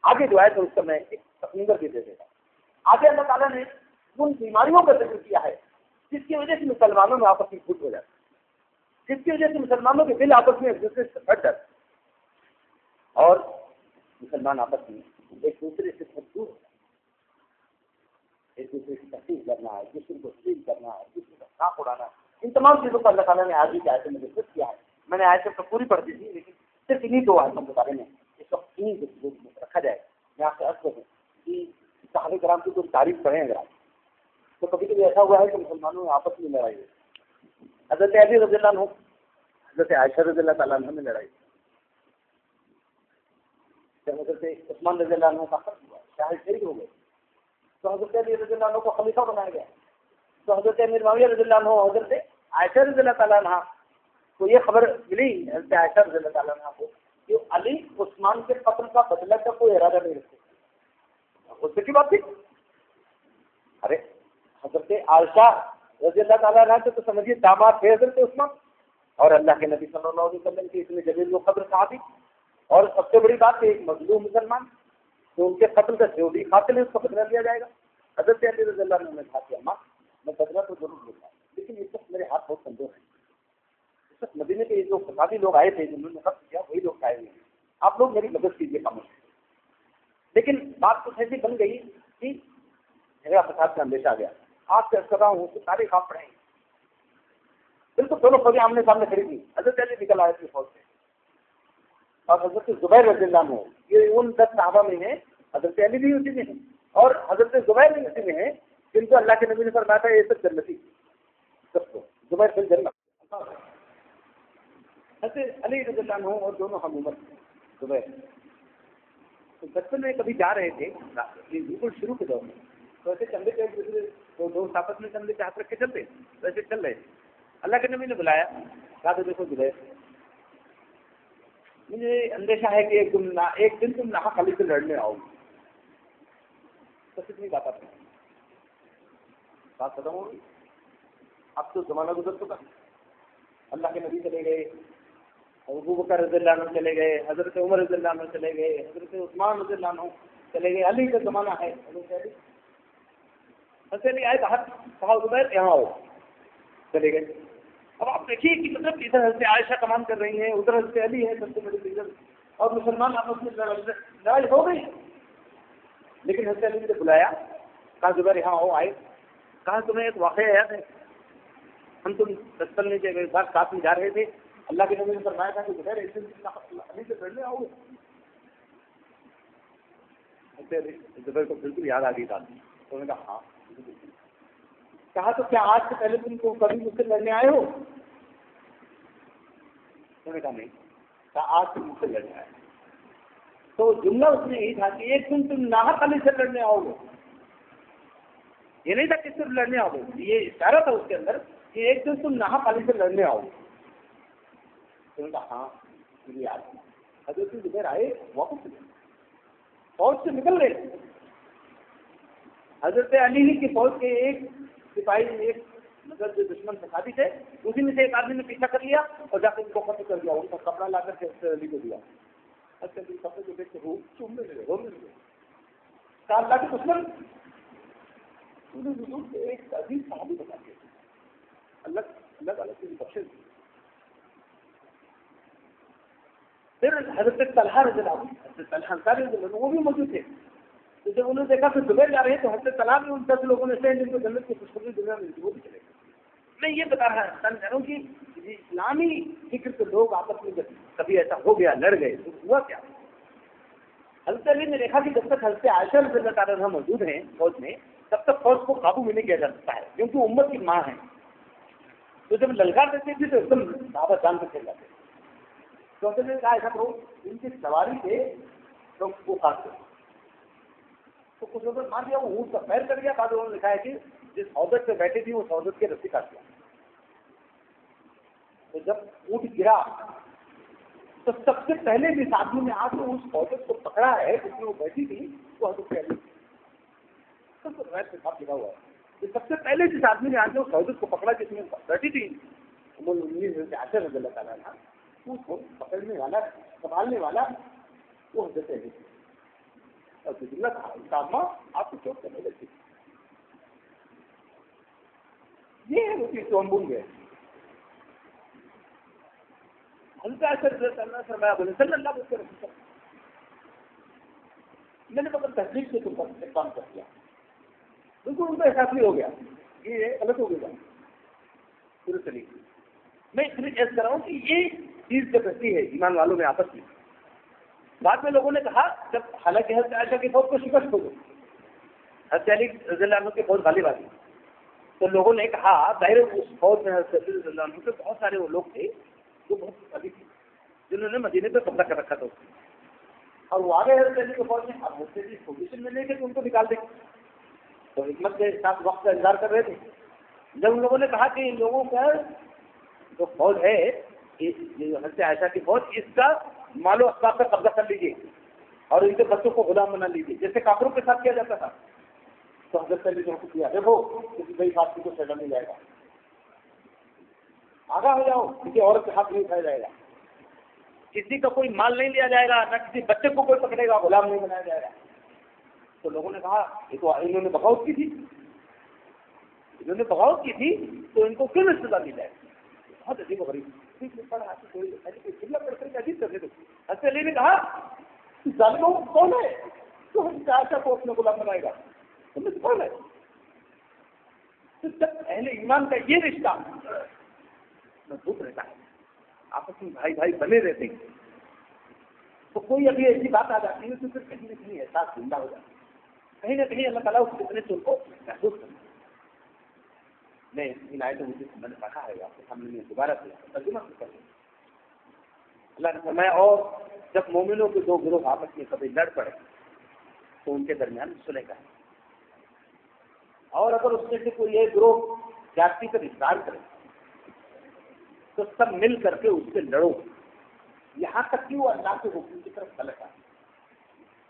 آگے جو آیت ہے اس کا میں ایک تفسیر بھی دے دیتا ہوں۔ آگے اللہ تعالیٰ نے ان بیماریوں کا ذکر کیا ہے جس کی وجہ سے مسلمانوں میں آپس میں پھوٹ ہو جاتی ہے، جس کی وجہ سے مسلمانوں کے دل آپس میں ایک دوسرے سے پھٹ جاتے ہیں اور مسلمان آپس میں ایک دوسرے سے بہت دور ہوتا ہے، ایک دوسرے کی تحقیق کرنا ہے، ایک دوسرے کو تسلیم کرنا ہے، ایک دوسرے کا خاک اڑانا ہے، ان تمام چیزوں کو اللہ تعالیٰ نے آج ہی کی آیتوں میں ذکر کیا ہے۔ میں نے آیتیں تو پوری پڑھ دی تھی، لیکن صرف انہیں 2 آیتوں کے بارے میں اس وقت 3 رکھا جائے۔ میں آپ سے عرض کروں کہ صحابہ کرام کی کوئی تعریف پڑھیں اگر آپ، تو کبھی کبھی ایسا ہوا ہے کہ مسلمانوں میں آپس میں لڑائی ہوئی، حضرت علی رضی اللہ عنہ، حضرت عائشہ رضی اللہ تعالیٰ عنہ میں لڑائی، جب حضرت عثمان رضی اللہ عنہ کا قتل ہوا، شاہد شریک ہو گئے، تو حضرت علی رضی اللہ عنہ کو خلیفہ بنایا گیا، تو حضرت امیر معاویہ رضی اللہ عنہ، حضرت عائشہ رضی اللہ تعالیٰ عنہ کو یہ خبر ملی، حضرت عائشہ رضی اللہ تعالیٰ عنہ کو، کہ علی عثمان کے قتل کا بدلہ کا کوئی ارادہ نہیں رکھتے۔ اس کی بات تھی، ارے حضرت عائشہ رضی اللہ تعالیٰ عنہ سے تو سمجھیے داماد تھے حضرت عثمان، اور اللہ کے نبی صلی اللہ علیہ وسلم کی اتنے جلیل و قدر صحابی، اور سب سے بڑی بات ہے ایک مظلوم مسلمان، تو ان کے قتل کا جو بھی قاتل ہے اس کا بدلہ لیا جائے گا۔ حضرت علی رضی اللہ عنہ نے کہا کہ اماں میں بدلہ تو ضرور لوں گا، لیکن اس وقت میرے ہاتھ بہت کمزور ہیں، اس وقت مدینے کے جو فسادی لوگ آئے تھے جنہوں نے قتل کیا وہی لوگ آئے ہوئے ہیں، آپ لوگ میری مدد کیجیے کم سے۔ لیکن بات کچھ ایسی بن گئی کہ میرا فساد کا اندیشہ آ گیا، آپ سے کر رہا ہوں تو سارے خواب پڑھیں گے، بالکل دونوں فوجیں آمنے سامنے کھڑی تھی، حضرت علی نکل آئے تھے فوج سے، اور حضرت زبیر رضی اللہ عنہ، یہ ان 10 صحابہ میں ہیں، حضرت علی بھی اسی میں ہیں اور حضرت زبیر بھی اسی میں ہیں جن کو اللہ کے نبی نے فرمایا تھا یہ سب جنتی، سب کو زبیر بن جنت، حضرت علی رضی اللہ عنہ اور دونوں ہم عمر زبیر، تو بچپن میں کبھی جا رہے تھے بالکل شروع کے دور میں، تو ایسے کندھے پہ ایک دوسرے تو 2 آپس میں کندھے پہ ہاتھ رکھ کے چلتے، ویسے چل رہے تھے، اللہ کے نبی نے بلایا، کہا تو دیکھو زبیر مجھے اندیشہ ہے کہ ایک دن تم نہا خلی سے لڑنے آؤ گے، تو کتنی بات آپ بات ختم ہو گئی. اب تو زمانہ گزر چکا. اللہ کے نبی چلے گئے, ابو بکر رضی اللہ عنہ چلے گئے, حضرت عمر رضی اللہ عنہ چلے گئے, حضرت عثمان رضی اللہ عنہ چلے گئے, علی کا زمانہ ہے, حضرت علی آئے باہر, کہا زبیر یہاں آؤ, چلے گئے. اب آپ دیکھیے کہ مطلب ادھر حضرت عائشہ کمان کر رہی ہیں, ادھر حضرت علی ہے سب سے بڑی لیڈر, اور مسلمان آپس میں لڑائی ہو گئی. لیکن حضرت علی نے بلایا, کہا زبیر یہاں آؤ. آئے, کہا تمہیں ایک واقعہ یاد ہے, ہم تم دستل کے بعد ساتھ میں جا رہے تھے, اللہ کے نبی نے فرمایا تھا کہ بغیر ایسے علی سے لڑنے آؤ گے. زبیر کو بالکل یاد آ گئی بات. تو انہوں نے کہا ہاں. کہا تو کیا آج سے پہلے تم کو کبھی مجھ سے لڑنے آئے ہو؟ انہوں نے کہا نہیں. کہا آج سے مجھ سے لڑنے آئے. تو جملہ اس نے یہی تھا کہ ایک دن تم ناحق علی سے لڑنے آؤ گے. یہ نہیں تھا کہ صرف لڑنے آؤ گے, یہ اشارہ تھا اس کے اندر کہ ایک دن تم ناحق علی سے لڑنے آؤ گے. انہوں نے کہا ہاں مجھے یاد ہے. حضرت زبیر آئے, واپس فوج سے نکل رہے. حضرت علی کی فوج کے ایک سپاہی, ایک مطلب جو دشمن صحابی تھے, اسی میں سے ایک آدمی نے پیچھا کر لیا اور جا کے ان کو قتل کر دیا. ان کا کپڑا لا کر کے حضرت علی کو دیا. حضرت علی کپڑے کو دیکھ کے چومنے لگے, رونے لگے. کہا اللہ کے دشمن, ایک عزیز صحابی بتا کے اللہ تعالیٰ کی بخشش. پھر حضرت طلحہ رضی اللہ عنہ, حضرت طلحہ انصاری رضی اللہ عنہ وہ بھی موجود تھے. تو جب انہوں نے دیکھا کہ زبیر جا رہے ہیں تو حضرت طلحہ بھی ان 10 لوگوں نے سے جن کو جنت کی خوشخبری دنیا میں ملتی وہ بھی چلے گئے. میں یہ بتا رہا ہوں کہ اسلامی فکر کے لوگ آپس میں کبھی ایسا ہو گیا, لڑ گئے, تو ہوا کیا؟ حضرت علی نے دیکھا کہ جب تک حضرت عائشہ رضی اللہ تعالیٰ عنہ موجود ہیں فوج میں, تب تک فوج کو قابو میں نہیں کیا جا سکتا ہے, کیونکہ امت کی ماں ہے. تو جب للکار دیتے تھے تو ایک دم صحابہ جان کر چل جاتے. تو نے کہا ایسا کرو, ان کی سواری سے تو وہ کاٹ دو. تو کچھ لوگوں نے مان دیا, وہ اونٹ کا پیر کر گیا. بعد انہوں نے لکھا ہے کہ جس عورت پہ بیٹھی تھی اس عورت کے رسی کاٹ دیا. تو جب اونٹ گرا تو سب سے پہلے جس آدمی نے آ کے اس عورت کو پکڑا ہے جس میں وہ بیٹھی تھی وہ حضرت علی. سب کو روایت کے ساتھ لکھا ہوا ہے کہ سب سے پہلے جس آدمی نے آ کے اس عورت کو پکڑا جس میں بیٹھی تھی وہ عائشہ رضی اللہ تعالیٰ عنہ, اس کو پکڑنے والا, سنبھالنے والا وہ حضرت علی. اور جملہ تھا ماں آپ کو چوٹ کرنے لگتی. یہ ہے وہ چیز تو ہم بھول گئے. میں نے مطلب تحقیق سے تم پر ایک کام کر دیا, بالکل ان کا احساس نہیں ہو گیا کہ یہ غلط ہو گیا پورے طریقے. میں اس لیے کر رہا ہوں کہ یہ چیز جب رہتی ہے ایمان والوں میں آپس میں. بعد میں لوگوں نے کہا, جب حالانکہ حضرت عائشہ کی فوج کو شکست ہو گئی, حضرت علی رضی اللہ عنہ کی فوج غالب آ گئی, تو لوگوں نے کہا ظاہر اس فوج میں حضرت علی رضی اللہ عنہ کے بہت سارے وہ لوگ تھے جو بہت ابھی تھے جنہوں نے مدینے پہ قبضہ کر رکھا تھا, اور وہ آگے حضرت علی کی فوج میں اب حضرت علی پوزیشن میں لے کے ان کو نکال دیں. تو حکمت کے ساتھ وقت کا انتظار کر رہے تھے. جب ان لوگوں نے کہا کہ ان لوگوں کا جو فوج ہے حضرت عائشہ کی فوج, اس کا مال و اسباب پر قبضہ کر لیجیے اور ان کے بچوں کو غلام بنا لیجیے جیسے کافروں کے ساتھ کیا جاتا تھا. تو حضرت علی نے حکم کیا, دیکھو کسی بڑی بات کو سیڈا نہیں جائے گا, آگاہ ہو جاؤ, کسی عورت کے ہاتھ نہیں اٹھایا جائے گا, کسی کا کوئی مال نہیں لیا جائے گا, نہ کسی بچے کو کوئی پکڑے گا, غلام نہیں بنایا جائے گا. تو لوگوں نے کہا یہ تو انہوں نے بغاوت کی تھی, تو ان کو کیوں سزا دی جائے؟ بہت عجیب و غریب عجیب کرتے تھے. حضرت علی نے کہا ظالموں کون ہے تو عائشہ کو اپنے غلام بنائے گا, کون ہے؟ تو جب اہل ایمان کا یہ رشتہ مضبوط رہتا ہے, آپس میں بھائی بھائی بنے رہتے ہیں, تو کوئی ابھی ایسی بات آ جاتی ہے تو پھر کہیں نہ کہیں احساس زندہ ہو جاتا ہے, کہیں نہ کہیں اللہ تعالیٰ اس کتنے سے ان کو محسوس کرتا ہے. میں ان آیتوں میں نے پڑھا ہے, آپ کے سامنے میں دوبارہ سے ترجمہ کر دوں. اللہ نے فرمایا اور جب مومنوں کے دو گروہ آپس میں کبھی لڑ پڑے تو ان کے درمیان صلح کرے, اور اگر اس میں سے کوئی ایک گروہ جاتی کا اظہار کرے تو سب مل کر کے اس سے لڑو, یہاں تک کہ وہ اللہ کے حکم کی طرف پلٹ آئے.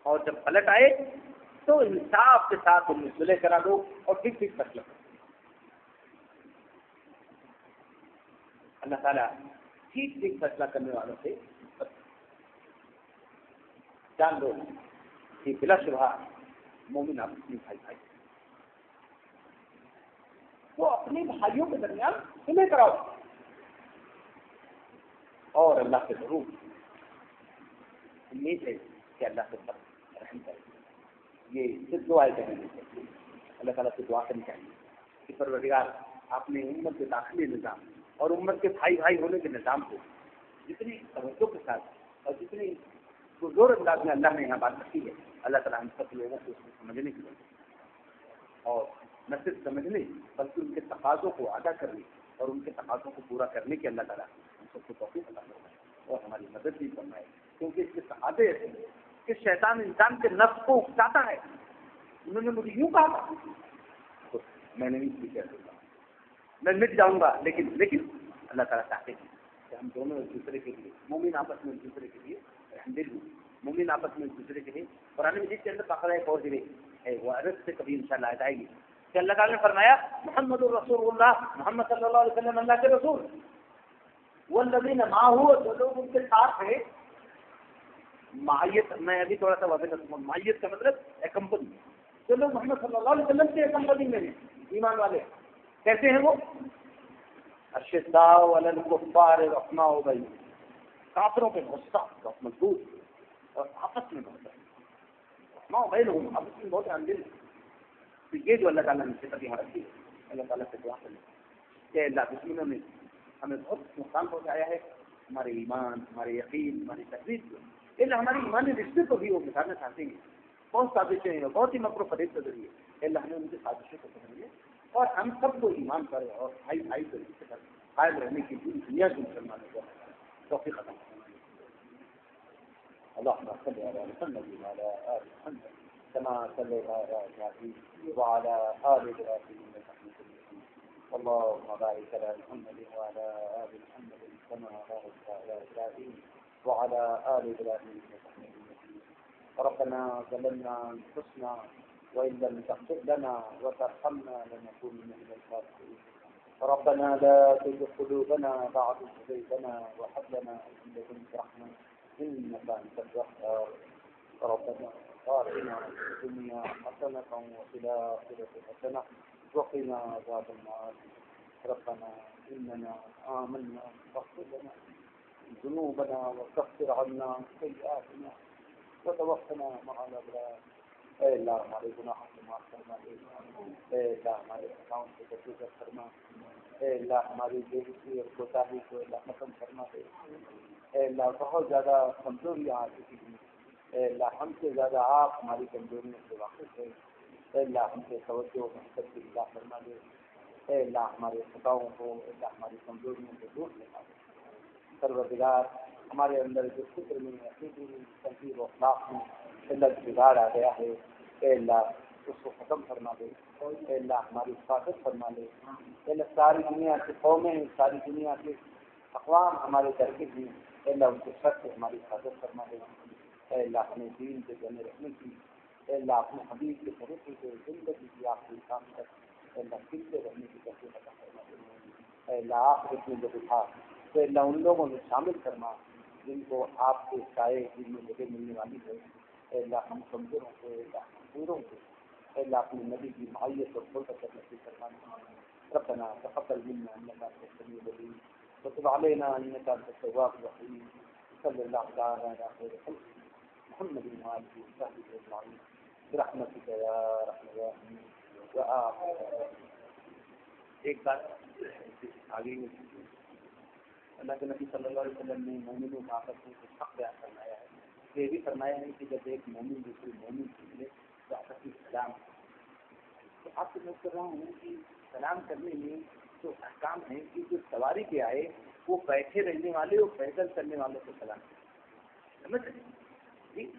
اور جب پلٹ آئے تو انصاف کے ساتھ ان میں صلح کرا دو اور ٹھیک ٹھیک فیصلہ کرو. اللہ تعالیٰ ٹھیک ٹھیک فیصلہ کرنے والوں سے جان دو کہ بلا شبہ مومن اپنے بھائی وہ اپنے بھائیوں کے درمیان صلح کراؤ اور اللہ سے ضرور امید ہے کہ اللہ سے رحم کرے. یہ صرف دعائیں کرنی چاہیے, اللہ تعالیٰ سے دعا کرنی چاہیے کہ پروردگار آپ نے امت کے داخلی نظام اور امت کے بھائی بھائی ہونے کے نظام کو جتنی توجہ کے ساتھ اور جتنی زور انداز میں اللہ نے یہاں بات رکھی ہے, اللہ تعالیٰ ہم سب لوگوں کو اس کو سمجھنے کی ضرورت ہے اور نہ صرف سمجھنے بلکہ ان کے تقاضوں کو ادا کرنے اور ان کے تقاضوں کو پورا کرنے کی اللہ تعالیٰ ہم سب کو توفیق عطا فرمائے اور ہماری مدد بھی فرمائے. کیونکہ اس کے تقاضے ایسے ہیں کہ شیطان انسان کے نفس کو اکساتا ہے. انہوں نے مجھے یوں کہا تھا تو میں نے نہیں کہہ سکتا, میں مٹ جاؤں گا, لیکن اللہ تعالیٰ چاہتے ہیں کہ ہم دونوں ایک دوسرے کے لیے مومن آپس میں ایک دوسرے کے لیے رحمدل ہوں, مومن آپس میں ایک دوسرے کے لیے. قرآن مجید کے اندر باقاعدہ ایک اور جگہ ہے, وہ عرب سے کبھی انشاءاللہ آ جائے گی کہ اللہ تعالیٰ نے فرمایا محمد الرسول اللہ, محمد صلی اللہ علیہ وسلم اللہ کے رسول, والذین معہ, جو لوگ ان کے ساتھ ہیں. معیت میں ابھی تھوڑا سا واضح کرتا ہوں. معیت کا مطلب ایکمپنی, جو لوگ محمد صلی اللہ علیہ وسلم کے ایکمپنی میں ہیں, ایمان والے. کیسے ہیں وہ؟ اشداء علی الکفار رحماء بینہم, کافروں پہ بہت سخت اور مضبوط اور آپس میں بہت رحماء بینہم, آپس میں بہت عادل. تو یہ جو اللہ تعالیٰ نے صفت یہاں رکھی ہے, اللہ تعالیٰ سے دعا کریں کہ اللہ دشمنوں نے ہمیں بہت نقصان پہنچایا ہے, ہمارے ایمان, ہمارے یقین, ہماری تقریر کو, اللہ ہماری ایمانی رشتے کو بھی وہ بتانا چاہتے ہیں. بہت سازشیں ہیں, بہت ہی مکر و فریب کے ذریعے اللہ ہمیں ان کی سازشوں کو سمجھے اور ہم سب کو ایمان کرے اور بھائی بھائی کے رشتے پر قائم رہنے کی پوری دنیا کے مسلمانوں کو توفیق عطا فرمائے. اللهم صل على محمد وعلى آل محمد كما صليت على إبراهيم وعلى آل إبراهيم إنك حميد مجيد. اللهم بارك على محمد وعلى آل محمد كما باركت على إبراهيم وعلى آل إبراهيم إنك حميد مجيد. ربنا ظلمنا أنفسنا وإن لم تغفر لنا وترحمنا لنكونن من الخاسرين. ربنا لا تزغ قلوبنا بعد إذ هديتنا وهب لنا من لدنك رحمة إنك أنت الوهاب. ربنا آتنا في الدنيا حسنة وفي الآخرة حسنة وقنا عذاب النار. ربنا إننا آمنا فاغفر لنا ذنوبنا وكفر عنا سيئاتنا وتوفنا مع الأبرار. اے اللہ ہمارے گناہوں کو معاف فرما دے, اے اللہ ہمارے خطاؤں کو درگزر فرما, اے اللہ ہماری بے حسی اور کوتاہی کو اللہ ختم فرما دے. اے اللہ بہت زیادہ کمزوریاں آ چکی ہیں, اے اللہ ہم سے زیادہ آپ ہماری کمزوریوں سے واقف ہے. اے اللہ ہم سے توجہ و محبت کی اللہ فرما دے. اے اللہ ہمارے خطاؤں کو, اے اللہ ہماری کمزوریوں کو دور فرما دے. پروردگار ہمارے اندر جو فکر میں عقیدے میں تنظیم و اخلاق میں اللہ بگاڑ آ گیا ہے, اے اللہ اس کو ختم فرما دے. اے اللہ ہماری حفاظت فرما دے. اے اللہ ساری دنیا کی قومیں, ساری دنیا کے اقوام ہمارے درکے ہیں, اے اللہ ان کے شر سے ہماری حفاظت فرما دے. اے اللہ اپنے دین سے بنے رہنے کی, اے اللہ اپنے حبیب کے طریقے سے زندگی کی آخری کام تک اے اللہ کھلتے رہنے کی توفیق عطا فرما دے. اے اللہ آخرت میں جو اٹھا تو اے اللہ ان لوگوں میں شامل فرما جن کو آپ کے سائے دن میں جگہ ملنے والی ہے. اے اللہ ہم کمزوروں کو, اے اللہ مجبوروں کو اے اللہ اپنے نبی کی معیت اور فرقت نصیب فرمانا. ربنا تقبل منا انك انت السميع العليم وتب علينا انك انت التواب الرحيم. صلى الله تعالى على خير خلق محمد وآله وصحبه اجمعين برحمتك يا ارحم الراحمين. ایک بات آگے اللہ کے نبی صلی اللہ علیہ وسلم نے مومنوں کا آپس میں کچھ حق بیان فرمایا ہے. یہ بھی فرمایا ہے کہ جب ایک مومن دوسرے مومن سے ملے تو آپس میں سلام. تو آپ سے میں کر رہا ہوں کہ سلام کرنے میں جو احکام ہیں کہ جو سواری پہ آئے وہ بیٹھے رہنے والے اور پیدل چلنے والوں کو سلام کریں. سمجھ جی,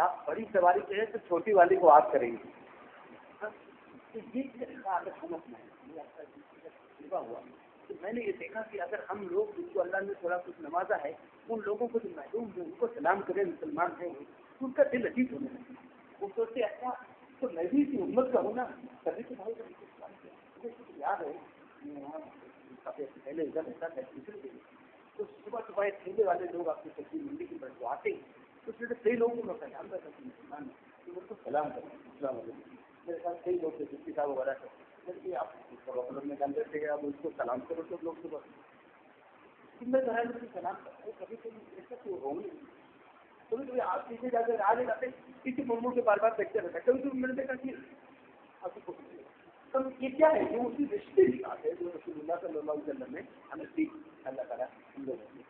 آپ بڑی سواری پہ ہے تو چھوٹی والی کو آپ کریں گے. تو یہ طریقہ اگر سمجھنا ہے, یہ آپ کا تجربہ ہوا تو میں نے یہ دیکھا کہ اگر ہم لوگ جن کو اللہ نے تھوڑا کچھ نوازا ہے ان لوگوں کو جو محروم ہیں ان کو سلام کریں, مسلمان ہیں, ان کا دل عجیب ہونے لگے. وہ سوچتے اچھا تو میں بھی اسی امت کا ہوں نا، تبھی تو بھائی اسلام کیا مجھے یاد ہے وہاں کافی پہلے ادھر رہتا تھا دوسرے دن، تو صبح صبح ایک ٹھیلے والے لوگ آپ کی سبزی منڈی کی طرف آتے ہی تو اس میں کئی لوگوں کو میں پہچان رہا تھا کہ مسلمان تو ان کو سلام کریں السلام علیکم، میرے ساتھ کئی لوگ تھے جس صاحب وغیرہ تھے آپ میں جانتے تھے آپ اس کو سلام کرو تو لوگ صبح میں جو ہے سلام کرتا ہوں کبھی کبھی ایسا تو ہو نہیں، کبھی کبھی آپ پیچھے جا کے آگے جاتے پیچھے مڑ کے بار بار دیکھتے رہتا ہے، کبھی کبھی میں نے دیکھا کہ آپ کو تب یہ کیا ہے جو اسی رشتے کی بات ہے جو رسول اللہ صلی اللہ علیہ وسلم نے ہمیں سیکھ اللہ تعالیٰ ہم لوگوں